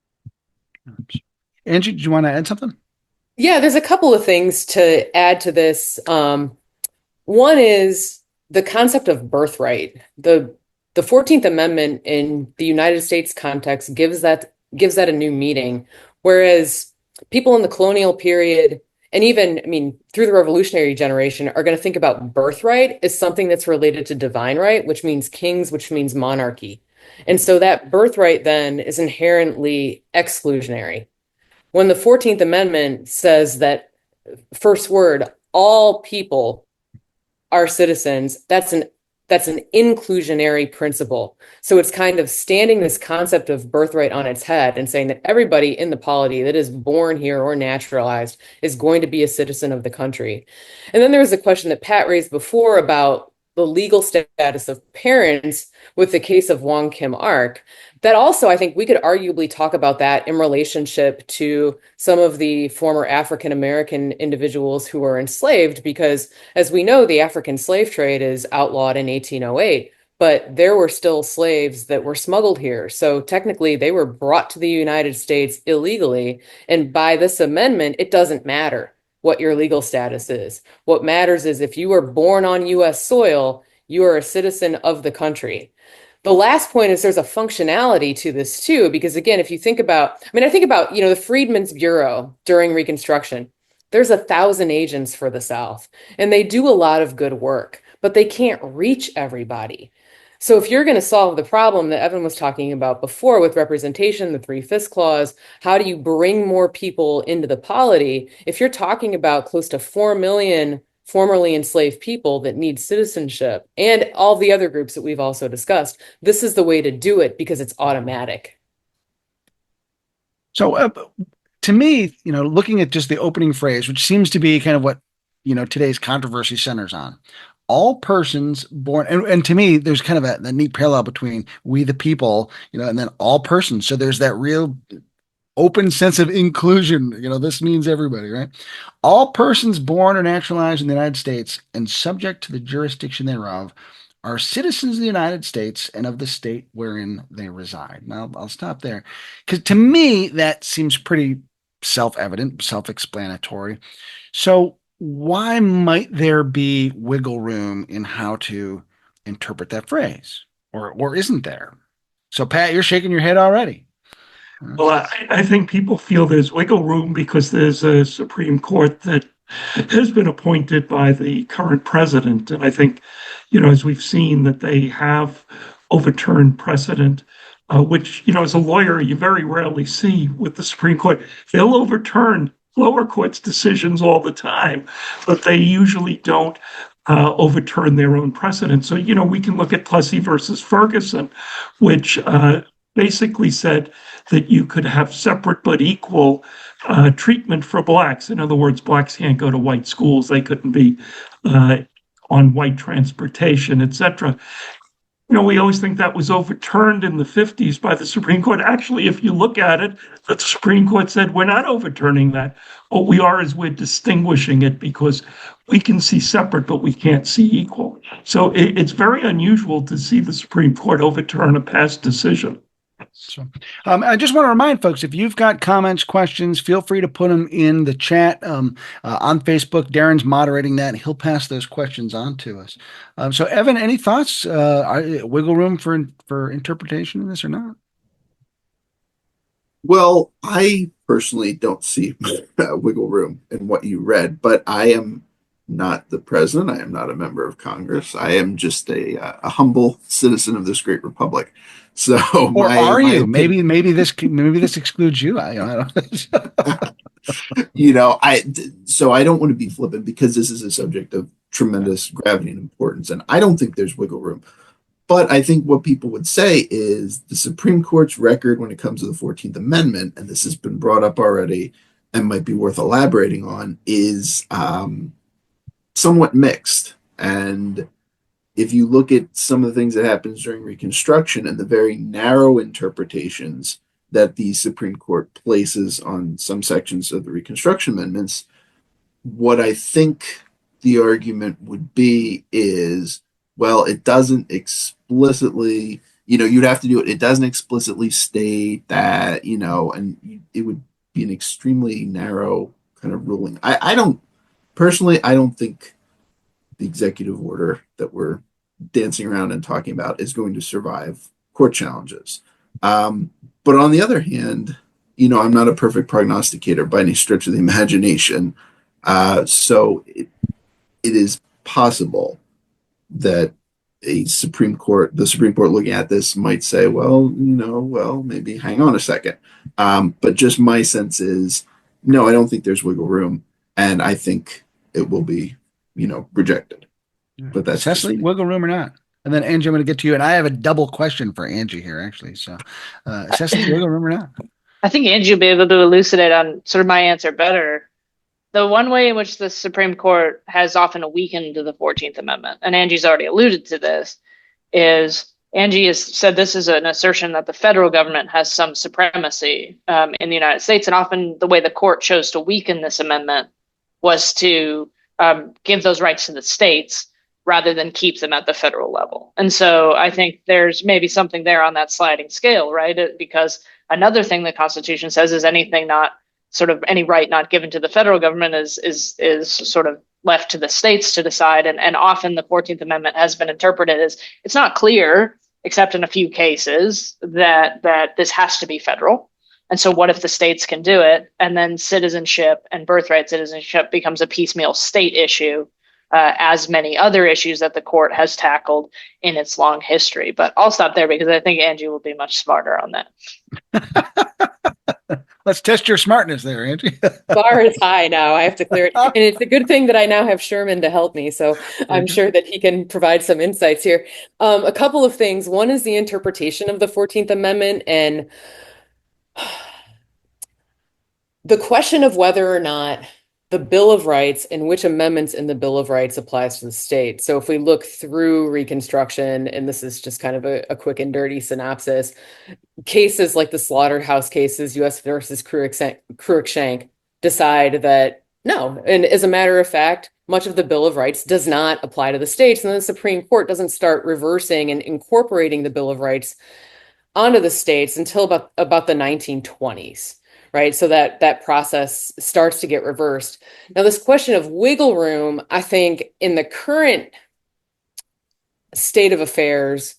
Angie, did you want to add something? Yeah, there's a couple of things to add to this. One is the concept of birthright. The 14th Amendment in the United States context gives that a new meaning, whereas people in the colonial period, and even, through the revolutionary generation, are going to think about birthright as something that's related to divine right, which means kings, which means monarchy. And so that birthright then is inherently exclusionary. When the 14th Amendment says that, first word, all people are citizens, that's an inclusionary principle. So it's kind of standing this concept of birthright on its head and saying that everybody in the polity that is born here or naturalized is going to be a citizen of the country. And then there was a question that Pat raised before about the legal status of parents with the case of Wong Kim Ark. That also, I think we could arguably talk about that in relationship to some of the former African American individuals who were enslaved, because as we know, the African slave trade is outlawed in 1808, but there were still slaves that were smuggled here. So technically they were brought to the United States illegally. And by this amendment, it doesn't matter what your legal status is. What matters is if you were born on US soil, you are a citizen of the country. The last point is there's a functionality to this too, because again, if you think about, I think about, the Freedmen's Bureau during Reconstruction, there's 1,000 agents for the South, and they do a lot of good work, but they can't reach everybody. So if you're going to solve the problem that Evan was talking about before with representation, the 3/5 clause, how do you bring more people into the polity? If you're talking about close to 4 million formerly enslaved people that need citizenship and all the other groups that we've also discussed, this is the way to do it because it's automatic. So to me, looking at just the opening phrase, which seems to be kind of what, today's controversy centers on, all persons born, and to me, there's kind of a neat parallel between we the people, and then all persons. So there's that real open sense of inclusion. This means everybody, right? All persons born or naturalized in the United States and subject to the jurisdiction thereof are citizens of the United States and of the state wherein they reside. Now, I'll stop there, because to me, that seems pretty self-evident, self-explanatory. So why might there be wiggle room in how to interpret that phrase? Or isn't there? So, Pat, you're shaking your head already. Well, I think people feel there's wiggle room because there's a Supreme Court that has been appointed by the current president. And I think, as we've seen, that they have overturned precedent, which, as a lawyer, you very rarely see with the Supreme Court. They'll overturn lower courts' decisions all the time, but they usually don't overturn their own precedent. So, we can look at Plessy versus Ferguson, which basically said that you could have separate but equal treatment for blacks. In other words, blacks can't go to white schools. They couldn't be on white transportation, etc. We always think that was overturned in the 50s by the Supreme Court. Actually, if you look at it, the Supreme Court said, we're not overturning that. What we are is we're distinguishing it because we can see separate, but we can't see equal. So it's very unusual to see the Supreme Court overturn a past decision. So, I just want to remind folks, if you've got comments, questions, feel free to put them in the chat on Facebook. Darren's moderating that, and he'll pass those questions on to us. So, Evan, any thoughts? Wiggle room for interpretation in this or not? Well, I personally don't see wiggle room in what you read, but I am not the president. I am not a member of Congress. I am just a humble citizen of this great republic. So, Or are my you? opinion, Maybe this excludes you. I don't know. so I don't want to be flippant because this is a subject of tremendous gravity and importance, and I don't think there's wiggle room. But I think what people would say is the Supreme Court's record when it comes to the 14th Amendment, and this has been brought up already and might be worth elaborating on, is somewhat mixed. And if you look at some of the things that happens during Reconstruction and the very narrow interpretations that the Supreme Court places on some sections of the Reconstruction amendments, what I think the argument would be is, well, it doesn't explicitly, you'd have to do it. It doesn't explicitly state that, and it would be an extremely narrow kind of ruling. I don't think the executive order that we're dancing around and talking about is going to survive court challenges. But on the other hand, I'm not a perfect prognosticator by any stretch of the imagination. So it is possible that the Supreme Court looking at this might say, well, maybe hang on a second. But just my sense is, no, I don't think there's wiggle room. And I think it will be, rejected. But that's Cecily, wiggle room or not? And then Angie, I'm going to get to you. And I have a double question for Angie here, actually. So, Cecily, wiggle room or not? I think Angie will be able to elucidate on sort of my answer better. The one way in which the Supreme Court has often weakened the 14th Amendment, and Angie's already alluded to this, is Angie has said this is an assertion that the federal government has some supremacy in the United States. And often the way the court chose to weaken this amendment was to give those rights to the states rather than keep them at the federal level. And so I think there's maybe something there on that sliding scale, right? Because another thing the Constitution says is anything not sort of any right not given to the federal government is sort of left to the states to decide. And often the 14th Amendment has been interpreted as it's not clear, except in a few cases, that this has to be federal. And so what if the states can do it? And then citizenship and birthright citizenship becomes a piecemeal state issue, as many other issues that the court has tackled in its long history. But I'll stop there because I think Angie will be much smarter on that. Let's test your smartness there, Angie. Bar is high now. I have to clear it. And it's a good thing that I now have Sherman to help me. So I'm sure that he can provide some insights here. A couple of things. One is the interpretation of the 14th Amendment and the question of whether or not the Bill of Rights and which amendments in the Bill of Rights applies to the state. So if we look through Reconstruction, and this is just kind of a quick and dirty synopsis, cases like the slaughterhouse cases, U.S. versus Cruikshank, decide that no. And as a matter of fact, much of the Bill of Rights does not apply to the states. And then the Supreme Court doesn't start reversing and incorporating the Bill of Rights onto the states until about the 1920s. Right. So that process starts to get reversed. Now, this question of wiggle room, I think in the current state of affairs,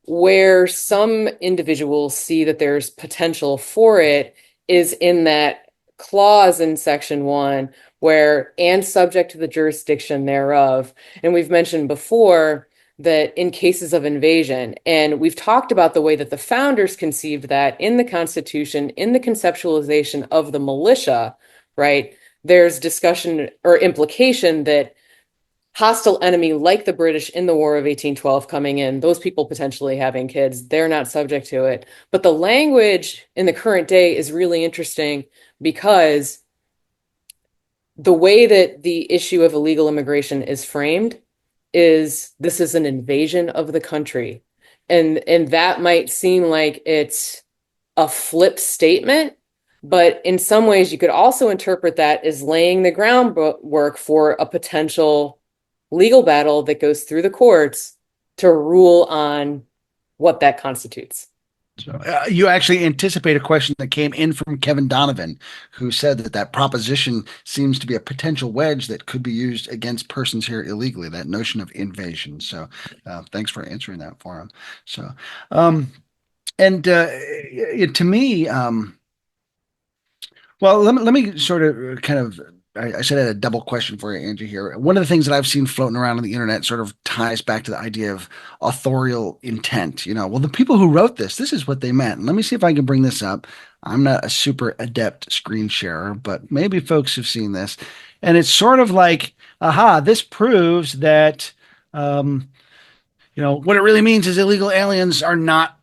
where some individuals see that there's potential for it is in that clause in Section 1 where and subject to the jurisdiction thereof. And we've mentioned before that in cases of invasion, and we've talked about the way that the founders conceived that in the Constitution, in the conceptualization of the militia, right? There's discussion or implication that hostile enemy like the British in the War of 1812 coming in, those people potentially having kids, they're not subject to it. But the language in the current day is really interesting because the way that the issue of illegal immigration is framed is this is an invasion of the country. And that might seem like it's a flip statement, but in some ways you could also interpret that as laying the groundwork for a potential legal battle that goes through the courts to rule on what that constitutes. So you actually anticipate a question that came in from Kevin Donovan, who said that that proposition seems to be a potential wedge that could be used against persons here illegally, that notion of invasion. So thanks for answering that for him. So, to me, well, let me sort of kind of, I said I had a double question for you, Angie, here. One of the things that I've seen floating around on the internet sort of ties back to the idea of authorial intent. Well, the people who wrote this is what they meant. And let me see if I can bring this up. I'm not a super adept screen sharer, but maybe folks have seen this. And it's sort of like, aha, this proves that, what it really means is illegal aliens are not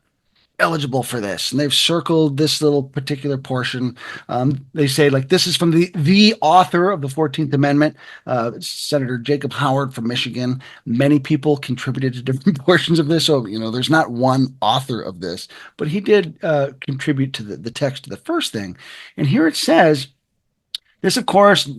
eligible for this, and they've circled this little particular portion. They say, like, this is from the author of the 14th Amendment, Senator Jacob Howard from Michigan. Many people contributed to different portions of this, so there's not one author of this, but he did contribute to the text of the first thing. And here it says, this, of course,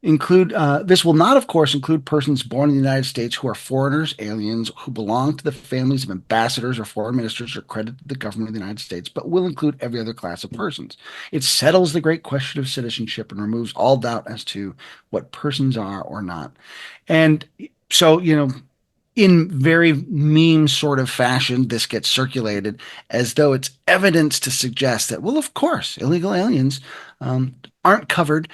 this will not, of course, include persons born in the United States who are foreigners, aliens, who belong to the families of ambassadors or foreign ministers or credit to the government of the United States, but will include every other class of persons. It settles the great question of citizenship and removes all doubt as to what persons are or not. And so, in very meme sort of fashion, this gets circulated as though it's evidence to suggest that, well, of course, illegal aliens aren't covered.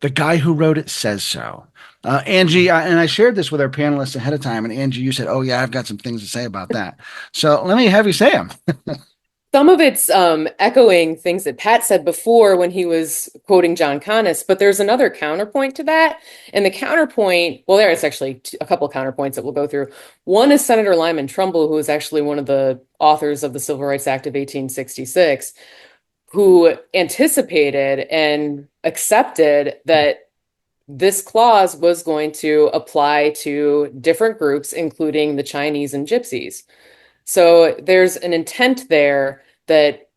The guy who wrote it says so. Angie, and I shared this with our panelists ahead of time, and Angie, you said, oh, yeah, I've got some things to say about that. So let me have you say them. Some of it's echoing things that Pat said before when he was quoting John Conness, but there's another counterpoint to that. And the counterpoint, well, there's actually a couple of counterpoints that we'll go through. One is Senator Lyman Trumbull, who is actually one of the authors of the Civil Rights Act of 1866, who anticipated and accepted that this clause was going to apply to different groups, including the Chinese and Gypsies. So there's an intent there that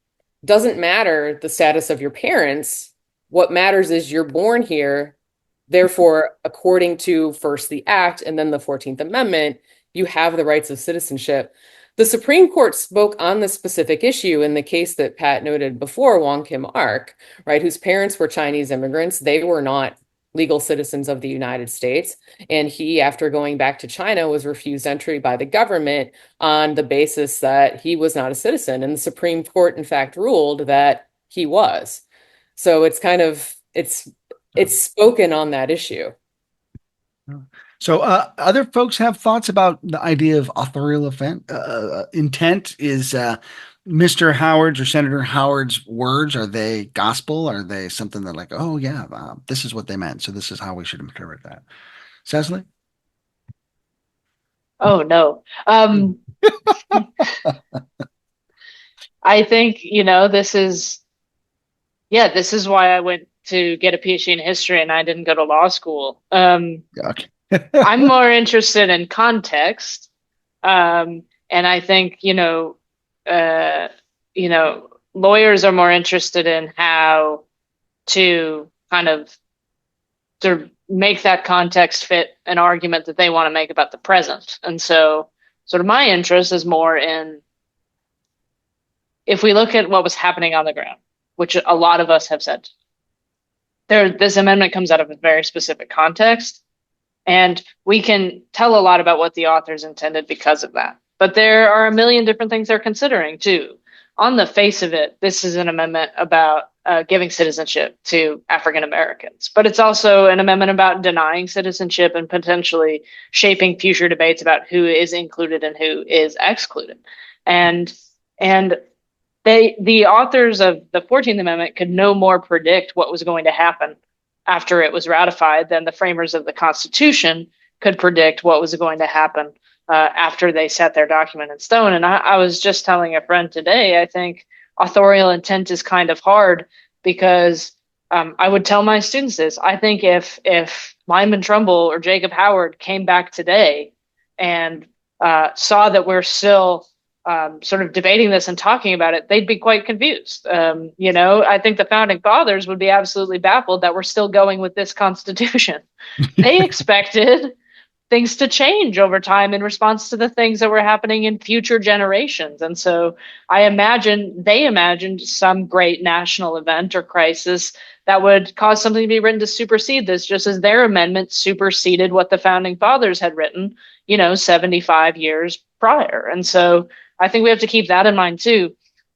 doesn't matter the status of your parents. What matters is you're born here. Therefore, according to first the Act and then the 14th Amendment, you have the rights of citizenship. The Supreme Court spoke on this specific issue in the case that Pat noted before, Wong Kim Ark, right, whose parents were Chinese immigrants. They were not legal citizens of the United States. And he, after going back to China, was refused entry by the government on the basis that he was not a citizen. And the Supreme Court, in fact, ruled that he was. So it's kind of, it's spoken on that issue. So other folks have thoughts about the idea of authorial intent. Is Mr. Howard's or Senator Howard's words, are they gospel? Are they something that, like, oh yeah, this is what they meant, so this is how we should interpret that? Cecily? Oh no. I think, this is why I went to get a PhD in history and I didn't go to law school. Okay. I'm more interested in context. And I think, lawyers are more interested in how to kind of sort of make that context fit an argument that they want to make about the present. And so sort of my interest is more in, if we look at what was happening on the ground, which a lot of us have said, this amendment comes out of a very specific context. And we can tell a lot about what the authors intended because of that. But there are a million different things they're considering, too. On the face of it, this is an amendment about giving citizenship to African Americans. But it's also an amendment about denying citizenship and potentially shaping future debates about who is included and who is excluded. And the authors of the 14th Amendment could no more predict what was going to happen after it was ratified than the framers of the Constitution could predict what was going to happen after they set their document in stone. And I was just telling a friend today, I think authorial intent is kind of hard because I would tell my students this. I think if Lyman Trumbull or Jacob Howard came back today and saw that we're still sort of debating this and talking about it, they'd be quite confused. I think the founding fathers would be absolutely baffled that we're still going with this Constitution. They expected things to change over time in response to the things that were happening in future generations. And so I imagine they imagined some great national event or crisis that would cause something to be written to supersede this, just as their amendment superseded what the founding fathers had written, 75 years prior. And so I think we have to keep that in mind too.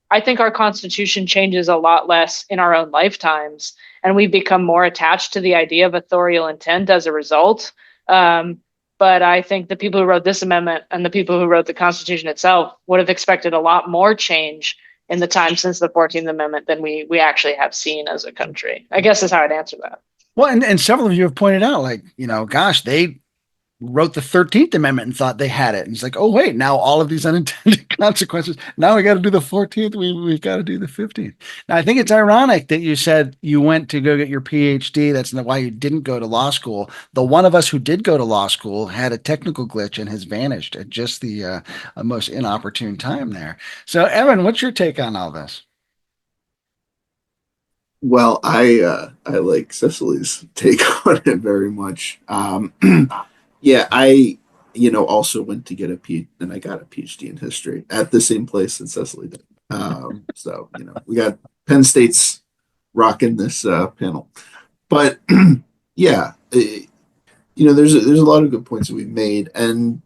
I think our Constitution changes a lot less in our own lifetimes, and we become more attached to the idea of authorial intent as a result. But I think the people who wrote this amendment and the people who wrote the Constitution itself would have expected a lot more change in the time since the 14th Amendment than we actually have seen as a country. I guess is how I'd answer that. Well, and several of you have pointed out, like, gosh, they wrote the 13th Amendment and thought they had it. And it's like, oh, wait, now all of these unintended consequences. Now we got to do the 14th. We've got to do the 15th. Now, I think it's ironic that you said you went to go get your PhD. That's not why you didn't go to law school. The one of us who did go to law school had a technical glitch and has vanished at just the most inopportune time there. So, Evan, what's your take on all this? Well, I like Cecily's take on it very much. Yeah, I also went to get a PhD, and I got a PhD in history at the same place that Cecily did. So we got Penn State's rocking this panel, but yeah, there's a lot of good points that we've made, and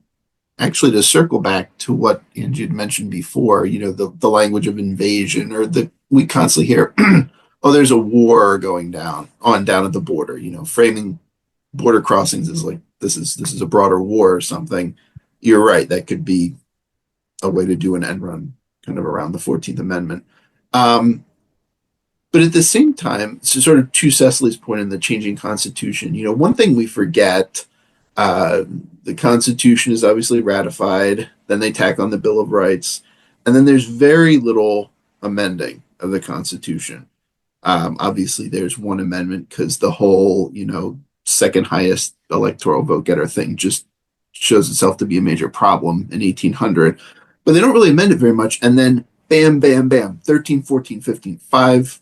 actually to circle back to what Angie had mentioned before, the language of invasion, or we constantly hear, oh, there's a war going down at the border, framing border crossings is like this is a broader war or something. You're right, that could be a way to do an end run kind of around the 14th Amendment. But at the same time, so sort of to Cecily's point in the changing Constitution, one thing we forget, the Constitution is obviously ratified, then they tack on the Bill of Rights, and then there's very little amending of the Constitution. Obviously, there's one amendment because the whole, second highest electoral vote getter thing just shows itself to be a major problem in 1800, but they don't really amend it very much. And then bam, bam, bam, 13, 14, 15, 5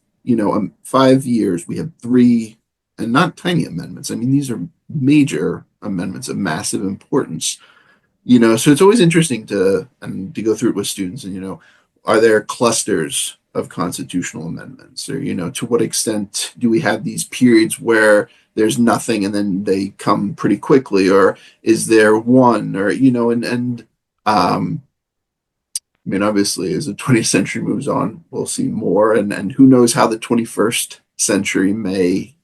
years, we have 3, and not tiny amendments. I mean, these are major amendments of massive importance, so it's always interesting to go through it with students and, are there clusters of constitutional amendments, or, to what extent do we have these periods where there's nothing and then they come pretty quickly, or is there one, or, obviously as the 20th century moves on, we'll see more, and who knows how the 21st century may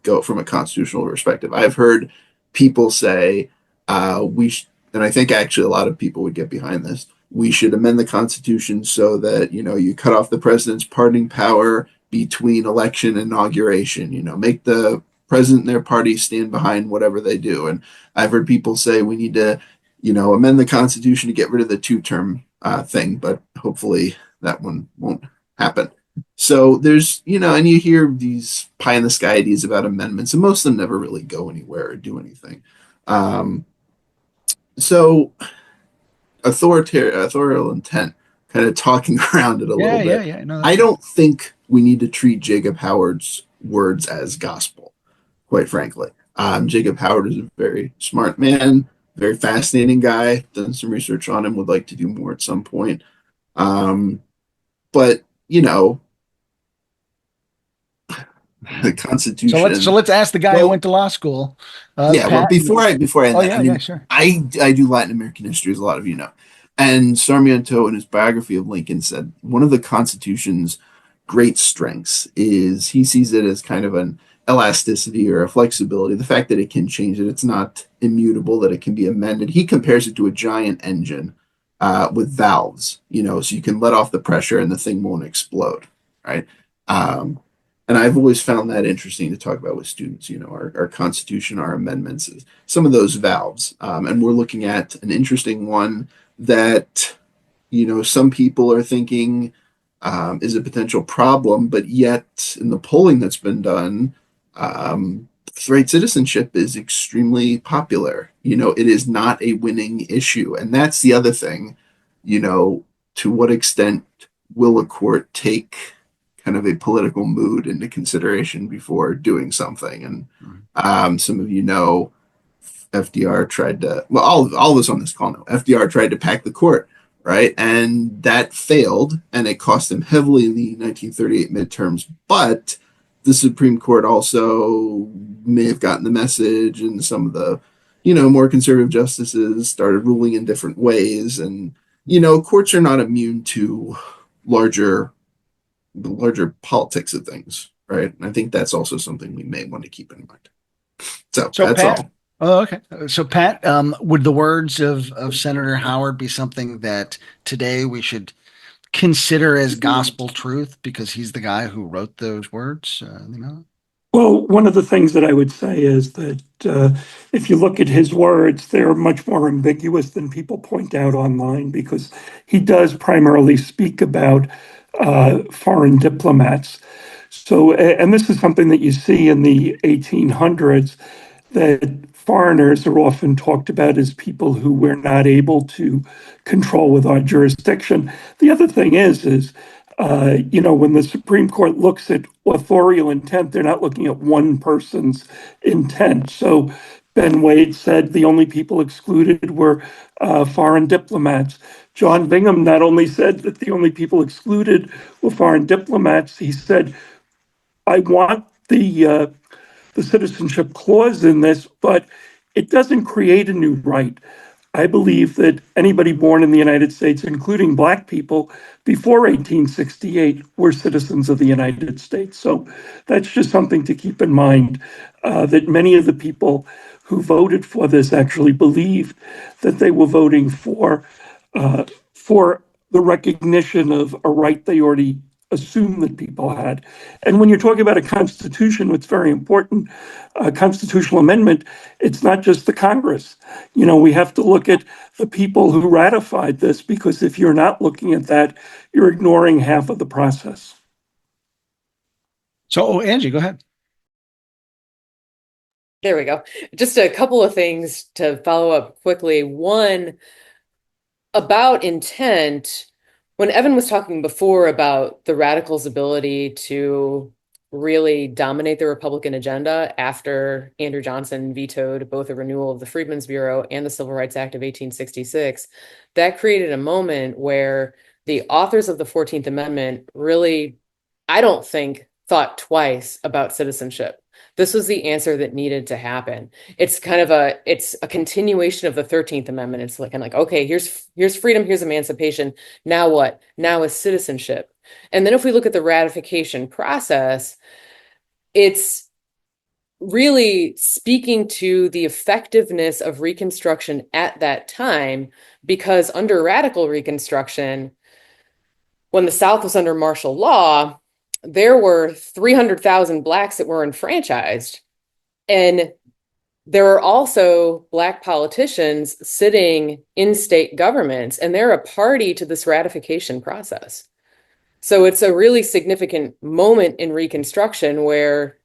go from a constitutional perspective. I've heard people say and I think actually a lot of people would get behind this, we should amend the Constitution so that, you cut off the president's pardoning power between election and inauguration, make the president and their party stand behind whatever they do. And I've heard people say we need to, amend the Constitution to get rid of the 2-term thing, but hopefully that one won't happen. So there's, and you hear these pie in the sky ideas about amendments, and most of them never really go anywhere or do anything. So authorial intent, kind of talking around it a little bit. Yeah. No, I don't think we need to treat Jacob Howard's words as gospel, quite frankly. Jacob Howard is a very smart man, very fascinating guy. Done some research on him, would like to do more at some point. But the Constitution. So let's ask the guy who went to law school. Well, before I end that, sure. I do Latin American history, as a lot of you know, and Sarmiento, in his biography of Lincoln, said one of the Constitution's great strengths is he sees it as kind of an elasticity or a flexibility, the fact that it can change, that it's not immutable, that it can be amended. He compares it to a giant engine with valves, so you can let off the pressure and the thing won't explode, right? And I've always found that interesting to talk about with students, our Constitution, our amendments, some of those valves. And we're looking at an interesting one that, some people are thinking is a potential problem, but yet in the polling that's been done, birthright citizenship is extremely popular. It is not a winning issue. And that's the other thing to what extent will a court take kind of a political mood into consideration before doing something? And some of FDR tried to, well, all of us on this call know FDR tried to pack the court, right? And that failed, and it cost him heavily in the 1938 midterms. But the Supreme Court also may have gotten the message, and some of the, more conservative justices started ruling in different ways. And, courts are not immune to the larger politics of things, right? And I think that's also something we may want to keep in mind. So that's Pat, all. oh, okay. So Pat, would the words of Senator Howard be something that today we should consider as gospel truth because he's the guy who wrote those words? Well, one of the things that I would say is that if you look at his words, they're much more ambiguous than people point out online, because he does primarily speak about foreign diplomats. So, and this is something that you see in the 1800s, that foreigners are often talked about as people who we're not able to control with our jurisdiction. The other thing is when the Supreme Court looks at authorial intent, they're not looking at one person's intent. So Ben Wade said the only people excluded were foreign diplomats. John Bingham not only said that the only people excluded were foreign diplomats, he said, I want the citizenship clause in this, but it doesn't create a new right. I believe that anybody born in the United States, including Black people, before 1868 were citizens of the United States. So that's just something to keep in mind, that many of the people who voted for this actually believed that they were voting for the recognition of a right they already assumed that people had. And when you're talking about a constitution, what's very important, a constitutional amendment, it's not just the Congress. We have to look at the people who ratified this, because if you're not looking at that, you're ignoring half of the process. So, Angie, go ahead. There we go. Just a couple of things to follow up quickly. One, about intent. When Evan was talking before about the radicals' ability to really dominate the Republican agenda after Andrew Johnson vetoed both a renewal of the Freedmen's Bureau and the Civil Rights Act of 1866, that created a moment where the authors of the 14th Amendment really, I don't think, thought twice about citizenship. This was the answer that needed to happen. It's a continuation of the 13th Amendment. It's like, okay, here's freedom, here's emancipation. Now what? Now is citizenship. And then if we look at the ratification process, it's really speaking to the effectiveness of Reconstruction at that time, because under radical Reconstruction, when the South was under martial law, there were 300,000 Blacks that were enfranchised. And there are also Black politicians sitting in state governments, and they're a party to this ratification process. So it's a really significant moment in Reconstruction where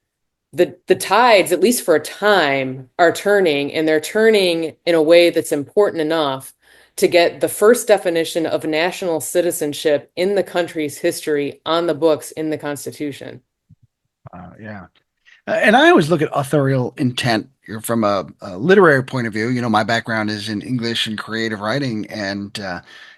the tides, at least for a time, are turning, and they're turning in a way that's important enough to get the first definition of national citizenship in the country's history on the books in the Constitution. Yeah. And I always look at authorial intent from a literary point of view. My background is in English and creative writing, and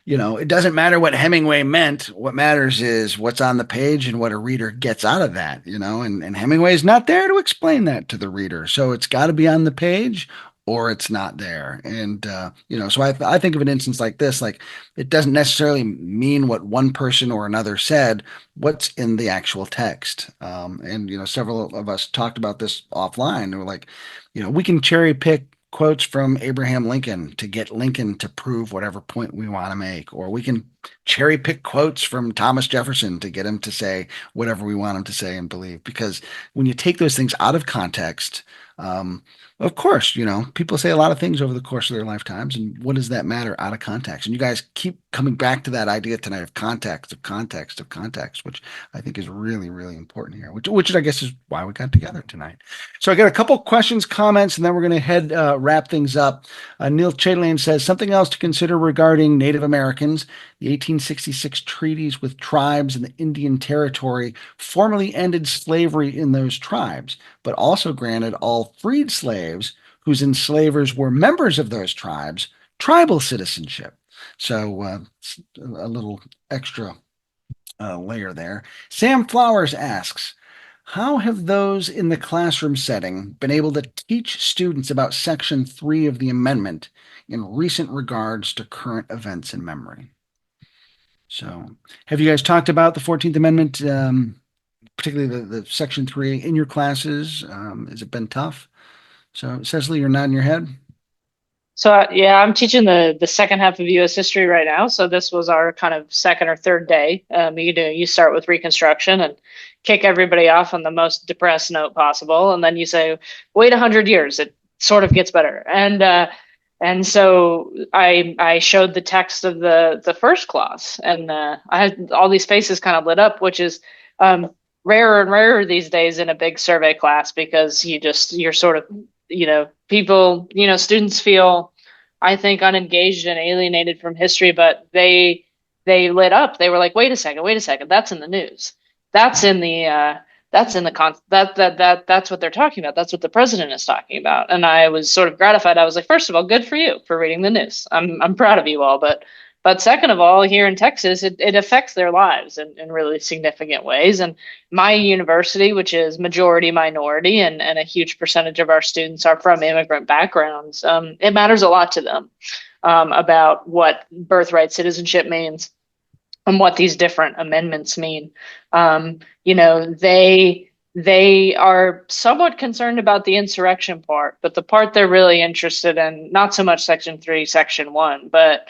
it doesn't matter what Hemingway meant. What matters is what's on the page and what a reader gets out of that. And Hemingway's not there to explain that to the reader, so it's got to be on the page or it's not there. And so I think of an instance like this, like it doesn't necessarily mean what one person or another said, what's in the actual text. And several of us talked about this offline. We're like, we can cherry pick quotes from Abraham Lincoln to get Lincoln to prove whatever point we want to make, or we can cherry pick quotes from Thomas Jefferson to get him to say whatever we want him to say and believe. Because when you take those things out of context, Of course, people say a lot of things over the course of their lifetimes, and what does that matter out of context? And you guys keep coming back to that idea tonight of context, of context, of context, which I think is really, really important here, which I guess is why we got together tonight. So I got a couple questions, comments, and then we're going to wrap things up. Neil Chamberlain says something else to consider regarding Native Americans. The 1866 treaties with tribes in the Indian Territory formally ended slavery in those tribes, but also granted all freed slaves whose enslavers were members of those tribes tribal citizenship. So a little extra layer there. Sam Flowers asks, how have those in the classroom setting been able to teach students about Section 3 of the amendment in recent regards to current events in memory? So have you guys talked about the 14th Amendment, particularly the Section 3 in your classes? Has it been tough? So Cecily, you're nodding your head. So yeah, I'm teaching the second half of U.S. history right now. So this was our kind of second or third day. You start with Reconstruction and kick everybody off on the most depressed note possible, and then you say, "Wait 100 years, it sort of gets better." And so I showed the text of the first clause, and I had all these faces kind of lit up, which is rarer and rarer these days in a big survey class, because you're sort of, people, students feel, I think, unengaged and alienated from history, but they lit up. They were like, wait a second, that's in the news. That's in the that's what they're talking about. That's what the president is talking about. And I was sort of gratified. I was like, first of all, good for you for reading the news. I'm proud of you all, but second of all, here in Texas, it affects their lives in really significant ways. And my university, which is majority minority, and a huge percentage of our students are from immigrant backgrounds, it matters a lot to them about what birthright citizenship means and what these different amendments mean. They are somewhat concerned about the insurrection part, but the part they're really interested in, not so much Section 3, Section 1, but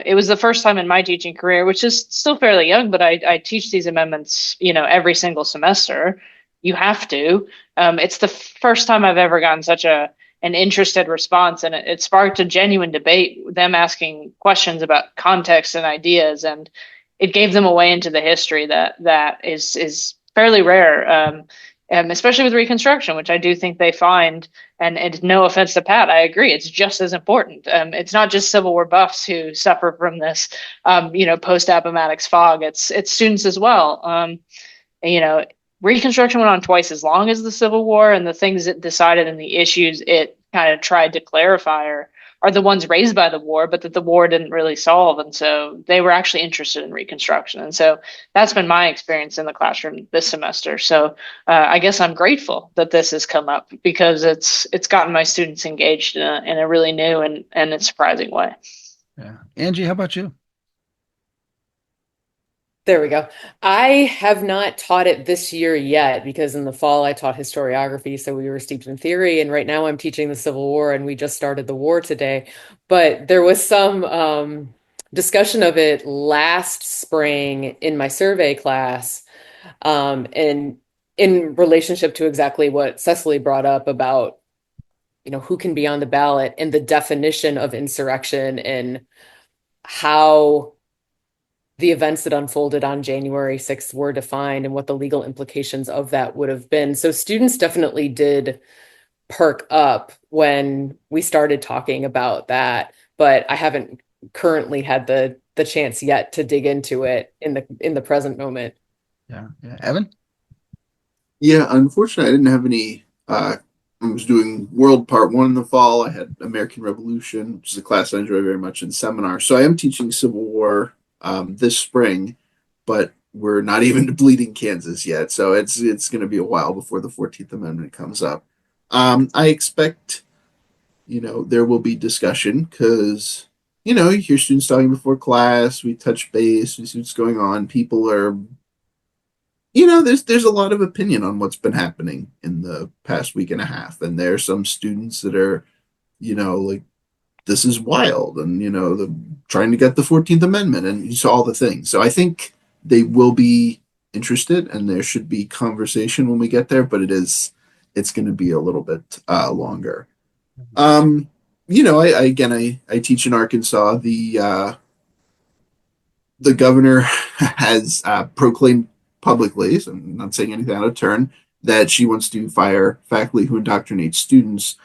it was the first time in my teaching career, which is still fairly young, but I teach these amendments, every single semester. You have to. It's the first time I've ever gotten such an interested response, and it sparked a genuine debate, them asking questions about context and ideas, and it gave them a way into the history that is fairly rare, especially with Reconstruction, which I do think they find. And no offense to Pat, I agree, it's just as important. It's not just Civil War buffs who suffer from this, post-Appomattox fog. It's students as well. Reconstruction went on twice as long as the Civil War, and the things it decided and the issues it kind of tried to clarify are the ones raised by the war, but that the war didn't really solve. And so they were actually interested in Reconstruction. And so that's been my experience in the classroom this semester. So I guess I'm grateful that this has come up, because it's gotten my students engaged in a really new and a surprising way. Yeah. Angie, how about you? There we go. I have not taught it this year yet, because in the fall I taught historiography, so we were steeped in theory, and right now I'm teaching the Civil War, and we just started the war today. But there was some discussion of it last spring in my survey class, and in relationship to exactly what Cecily brought up about, who can be on the ballot and the definition of insurrection and how the events that unfolded on January 6th were defined and what the legal implications of that would have been. So students definitely did perk up when we started talking about that, but I haven't currently had the chance yet to dig into it in the present moment. Yeah. Evan? Yeah, unfortunately, I didn't have any. I was doing World Part 1 in the fall. I had American Revolution, which is a class I enjoy very much, in seminar. So I am teaching Civil War this spring, but we're not even to Bleeding Kansas yet. So it's going to be a while before the 14th Amendment comes up. I expect, there will be discussion, because, you hear students talking before class, we touch base, we see what's going on. People are, there's a lot of opinion on what's been happening in the past week and a half. And there are some students that are, like, this is wild, and the trying to get the 14th Amendment, and you saw all the things. So I think they will be interested, and there should be conversation when we get there, but it's going to be a little bit longer. I teach in Arkansas. The governor has proclaimed publicly, so I'm not saying anything out of turn, that she wants to fire faculty who indoctrinate students.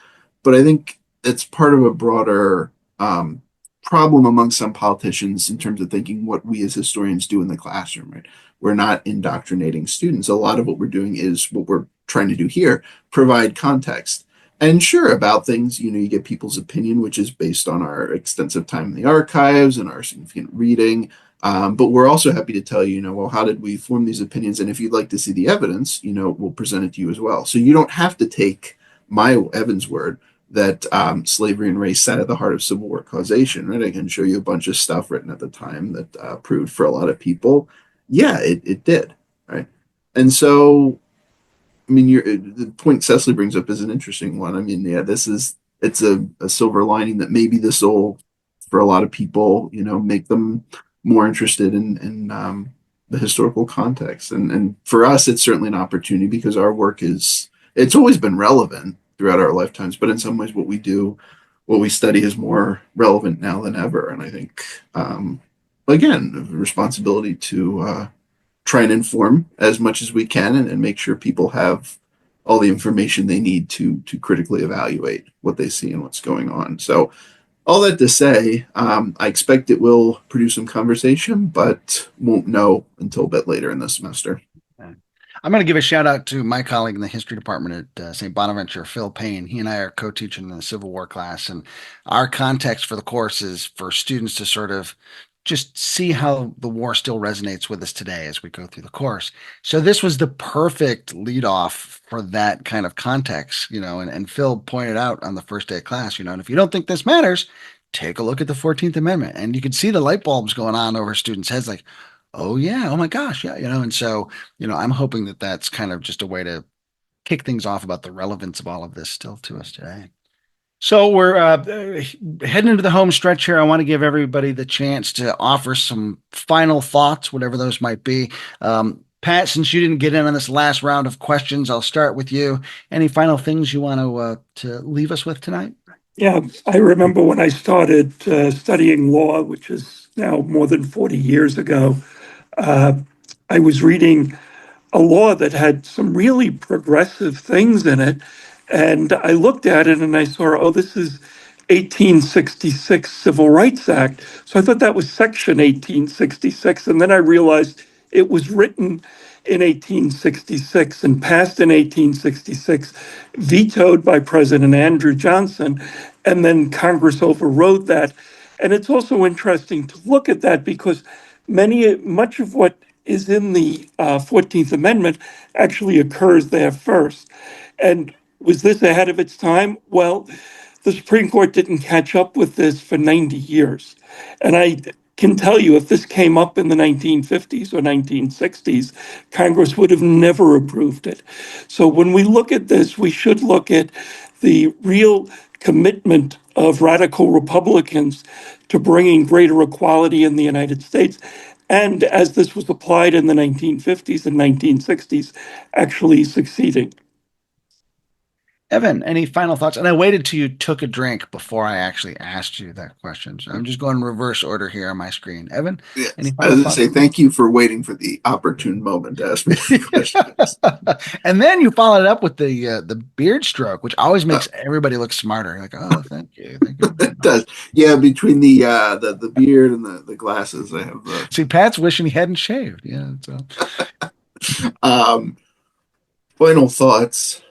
But I think it's part of a broader problem among some politicians in terms of thinking what we as historians do in the classroom, right? We're not indoctrinating students. A lot of what we're doing is what we're trying to do here, provide context. And sure, about things, you get people's opinion, which is based on our extensive time in the archives and our significant reading. But we're also happy to tell you, well, how did we form these opinions? And if you'd like to see the evidence, we'll present it to you as well. So you don't have to take my Evan's word that slavery and race sat at the heart of Civil War causation, right? I can show you a bunch of stuff written at the time that proved for a lot of people, yeah, it did, right? And so, I mean, the point Cecily brings up is an interesting one. I mean, yeah, it's a silver lining that maybe this will, for a lot of people, make them more interested in the historical context. And for us, it's certainly an opportunity because our work it's always been relevant throughout our lifetimes, but in some ways what we study is more relevant now than ever. And I think, again, a responsibility to try and inform as much as we can and make sure people have all the information they need to critically evaluate what they see and what's going on. So all that to say, I expect it will produce some conversation, but won't know until a bit later in the semester. I'm going to give a shout out to my colleague in the history department at St. Bonaventure, Phil Payne. He and I are co-teaching in the Civil War class, and our context for the course is for students to sort of just see how the war still resonates with us today as we go through the course. So this was the perfect lead off for that kind of context, and Phil pointed out on the first day of class, and if you don't think this matters, take a look at the 14th Amendment. And you could see the light bulbs going on over students' heads like, oh yeah, oh my gosh, yeah, and so, I'm hoping that that's kind of just a way to kick things off about the relevance of all of this still to us today. So we're heading into the home stretch here. I want to give everybody the chance to offer some final thoughts, whatever those might be. Pat, since you didn't get in on this last round of questions, I'll start with you. Any final things you want to leave us with tonight? Yeah, I remember when I started studying law, which is now more than 40 years ago, I was reading a law that had some really progressive things in it. And I looked at it and I saw, oh, this is 1866 Civil Rights Act. So I thought that was Section 1866. And then I realized it was written in 1866 and passed in 1866, vetoed by President Andrew Johnson. And then Congress overrode that. And it's also interesting to look at that because much of what is in the 14th Amendment actually occurs there first. And was this ahead of its time? Well, the Supreme Court didn't catch up with this for 90 years. And I can tell you, if this came up in the 1950s or 1960s, Congress would have never approved it. So when we look at this, we should look at the real commitment of radical Republicans to bringing greater equality in the United States. And as this was applied in the 1950s and 1960s, actually succeeding. Evan, any final thoughts? And I waited till you took a drink before I actually asked you that question. So I'm just going in reverse order here on my screen. Evan, yes. any I final was thoughts? going to say thank you for waiting for the opportune moment to ask me questions. And then you followed it up with the beard stroke, which always makes everybody look smarter. Like, oh, thank you. It does. Yeah, between the beard and the glasses, I have the See, Pat's wishing he hadn't shaved. Yeah. So final thoughts.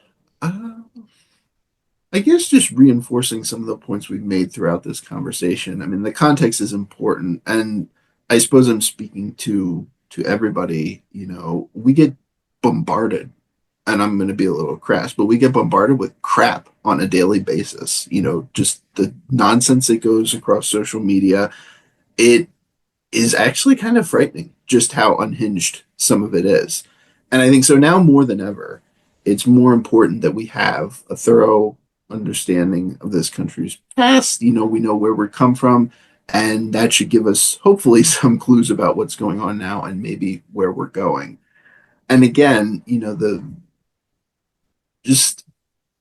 I guess just reinforcing some of the points we've made throughout this conversation. I mean, the context is important, and I suppose I'm speaking to everybody. We get bombarded, and I'm going to be a little crass, but we get bombarded with crap on a daily basis. Just the nonsense that goes across social media. It is actually kind of frightening just how unhinged some of it is. And I think so now more than ever, it's more important that we have a thorough understanding of this country's past. We know where we come from, and that should give us hopefully some clues about what's going on now and maybe where we're going. And again, the just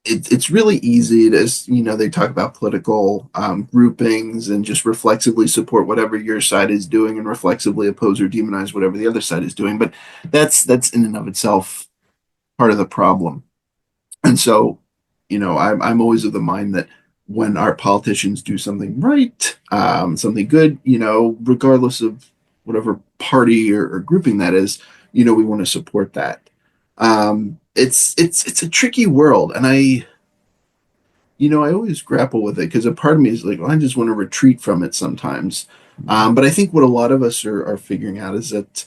it's really easy to, they talk about political groupings and just reflexively support whatever your side is doing and reflexively oppose or demonize whatever the other side is doing. But that's in and of itself part of the problem. And so, I'm always of the mind that when our politicians do something right, something good, regardless of whatever party or grouping that is, we want to support that. It's a tricky world, and I always grapple with it because a part of me is like, well, I just want to retreat from it sometimes. But I think what a lot of us are figuring out is that,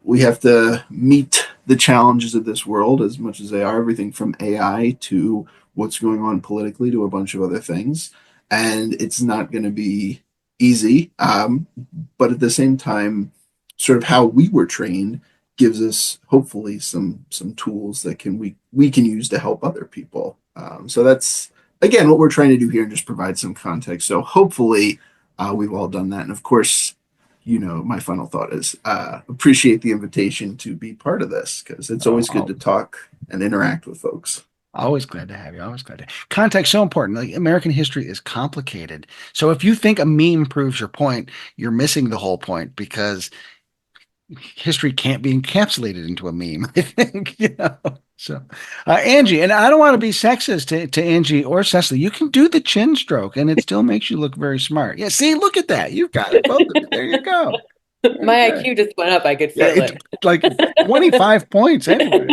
we have to meet the challenges of this world as much as they are, everything from AI to what's going on politically to a bunch of other things. And it's not going to be easy. But at the same time, sort of how we were trained gives us hopefully some tools that we can use to help other people. So that's again what we're trying to do here and just provide some context. So hopefully we've all done that. And of course, my final thought is appreciate the invitation to be part of this because it's always good to talk and interact with folks. Always glad to have you. Always glad to. Context so important. Like American history is complicated. So if you think a meme proves your point, you're missing the whole point because history can't be encapsulated into a meme. I think So, Angie, and I don't want to be sexist to Angie or Cecily. You can do the chin stroke, and it still makes you look very smart. Yeah, see, look at that. You've got it, both of you. There you go. My IQ just went up. I could feel it. Like 25 points anyway.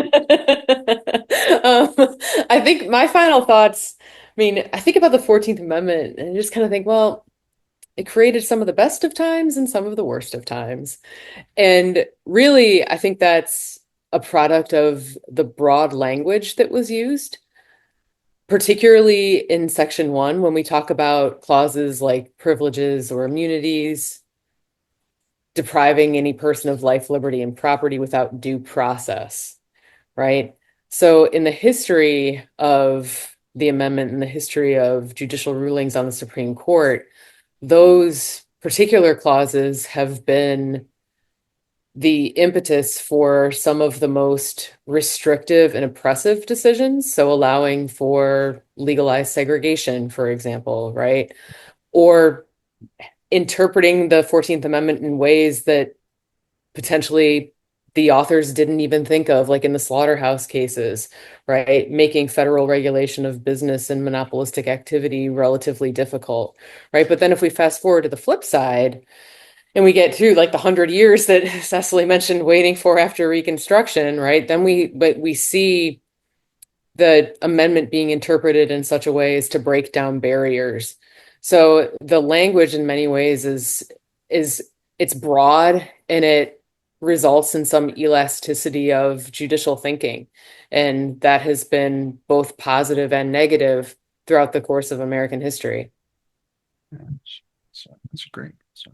I think my final thoughts, I think about the 14th Amendment and just kind of think, well, it created some of the best of times and some of the worst of times. And really, I think that's a product of the broad language that was used, particularly in Section 1, when we talk about clauses like privileges or immunities, depriving any person of life, liberty, and property without due process, right? So in the history of the amendment and the history of judicial rulings on the Supreme Court, those particular clauses have been the impetus for some of the most restrictive and oppressive decisions. So allowing for legalized segregation, for example, right? Or interpreting the 14th Amendment in ways that potentially the authors didn't even think of, like in the slaughterhouse cases, right? Making federal regulation of business and monopolistic activity relatively difficult, right? But then if we fast forward to the flip side, and we get through like the 100 years that Cecily mentioned waiting for after Reconstruction, right? Then we see the amendment being interpreted in such a way as to break down barriers. So the language in many ways is it's broad and it results in some elasticity of judicial thinking. And that has been both positive and negative throughout the course of American history. So that's great. So,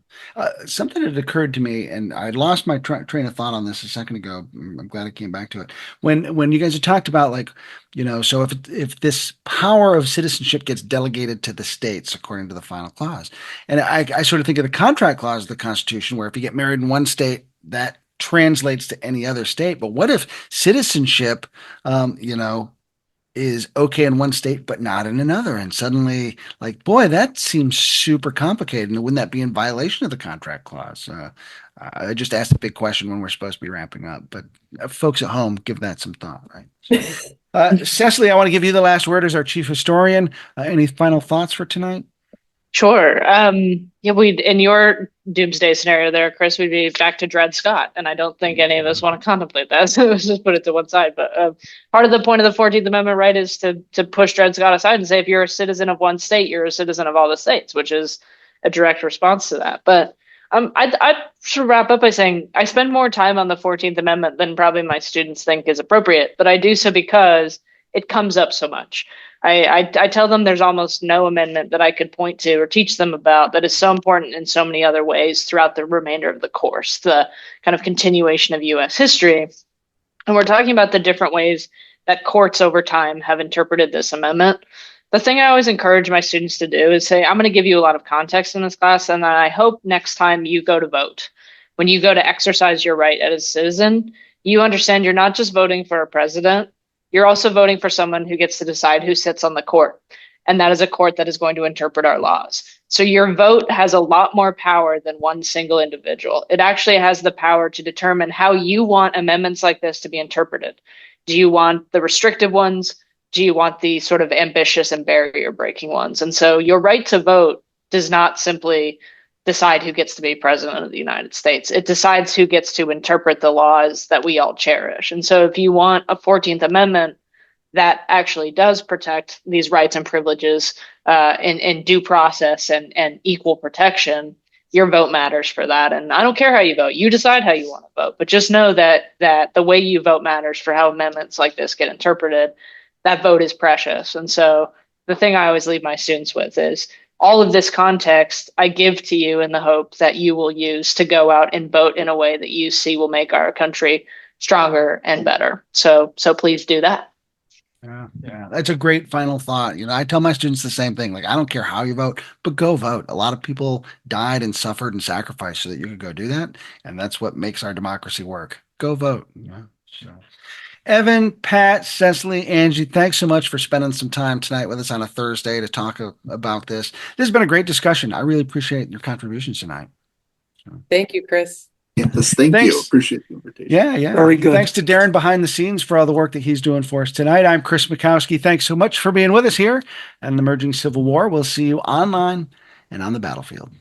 something had occurred to me, and I lost my train of thought on this a second ago. I'm glad I came back to it. When you guys had talked about, like, so if this power of citizenship gets delegated to the states according to the final clause, and I sort of think of the contract clause of the Constitution, where if you get married in one state, that translates to any other state. But what if citizenship, is okay in one state but not in another, and suddenly, like, boy, that seems super complicated, and wouldn't that be in violation of the contract clause? I just asked a big question when we're supposed to be wrapping up, but folks at home, give that some thought, right? Cecily, I want to give you the last word as our chief historian. Any final thoughts for tonight? Sure. Yeah, we'd in your doomsday scenario there, Chris, we'd be back to Dred Scott, and I don't think any of us want to contemplate that. So let's just put it to one side. But part of the point of the 14th Amendment, right, is to push Dred Scott aside and say, if you're a citizen of one state, you're a citizen of all the states, which is a direct response to that. But I should wrap up by saying I spend more time on the 14th Amendment than probably my students think is appropriate, but I do so because it comes up so much. I tell them there's almost no amendment that I could point to or teach them about that is so important in so many other ways throughout the remainder of the course, the kind of continuation of U.S. history. And we're talking about the different ways that courts over time have interpreted this amendment. The thing I always encourage my students to do is say, I'm going to give you a lot of context in this class, and then I hope next time you go to vote, when you go to exercise your right as a citizen, you understand you're not just voting for a president, you're also voting for someone who gets to decide who sits on the court. And that is a court that is going to interpret our laws. So your vote has a lot more power than one single individual. It actually has the power to determine how you want amendments like this to be interpreted. Do you want the restrictive ones? Do you want the sort of ambitious and barrier breaking ones? And so your right to vote does not simply decide who gets to be president of the United States. It decides who gets to interpret the laws that we all cherish. And so if you want a 14th Amendment that actually does protect these rights and privileges in due process and equal protection, your vote matters for that. And I don't care how you vote. You decide how you want to vote. But just know that the way you vote matters for how amendments like this get interpreted. That vote is precious. And so the thing I always leave my students with is all of this context I give to you in the hope that you will use to go out and vote in a way that you see will make our country stronger and better. So please do that. Yeah, that's a great final thought. I tell my students the same thing. Like, I don't care how you vote, but go vote. A lot of people died and suffered and sacrificed so that you could go do that. And that's what makes our democracy work. Go vote. So. Evan, Pat, Cecily, Angie, thanks so much for spending some time tonight with us on a Thursday to talk about this. This has been a great discussion. I really appreciate your contributions tonight. Thank you, Chris. Yes, thank Thanks. you. Appreciate the invitation. Yeah. Very good. Thanks to Darren behind the scenes for all the work that he's doing for us tonight. I'm Chris Mackowski. Thanks so much for being with us here on the Emerging Civil War. We'll see you online and on the battlefield.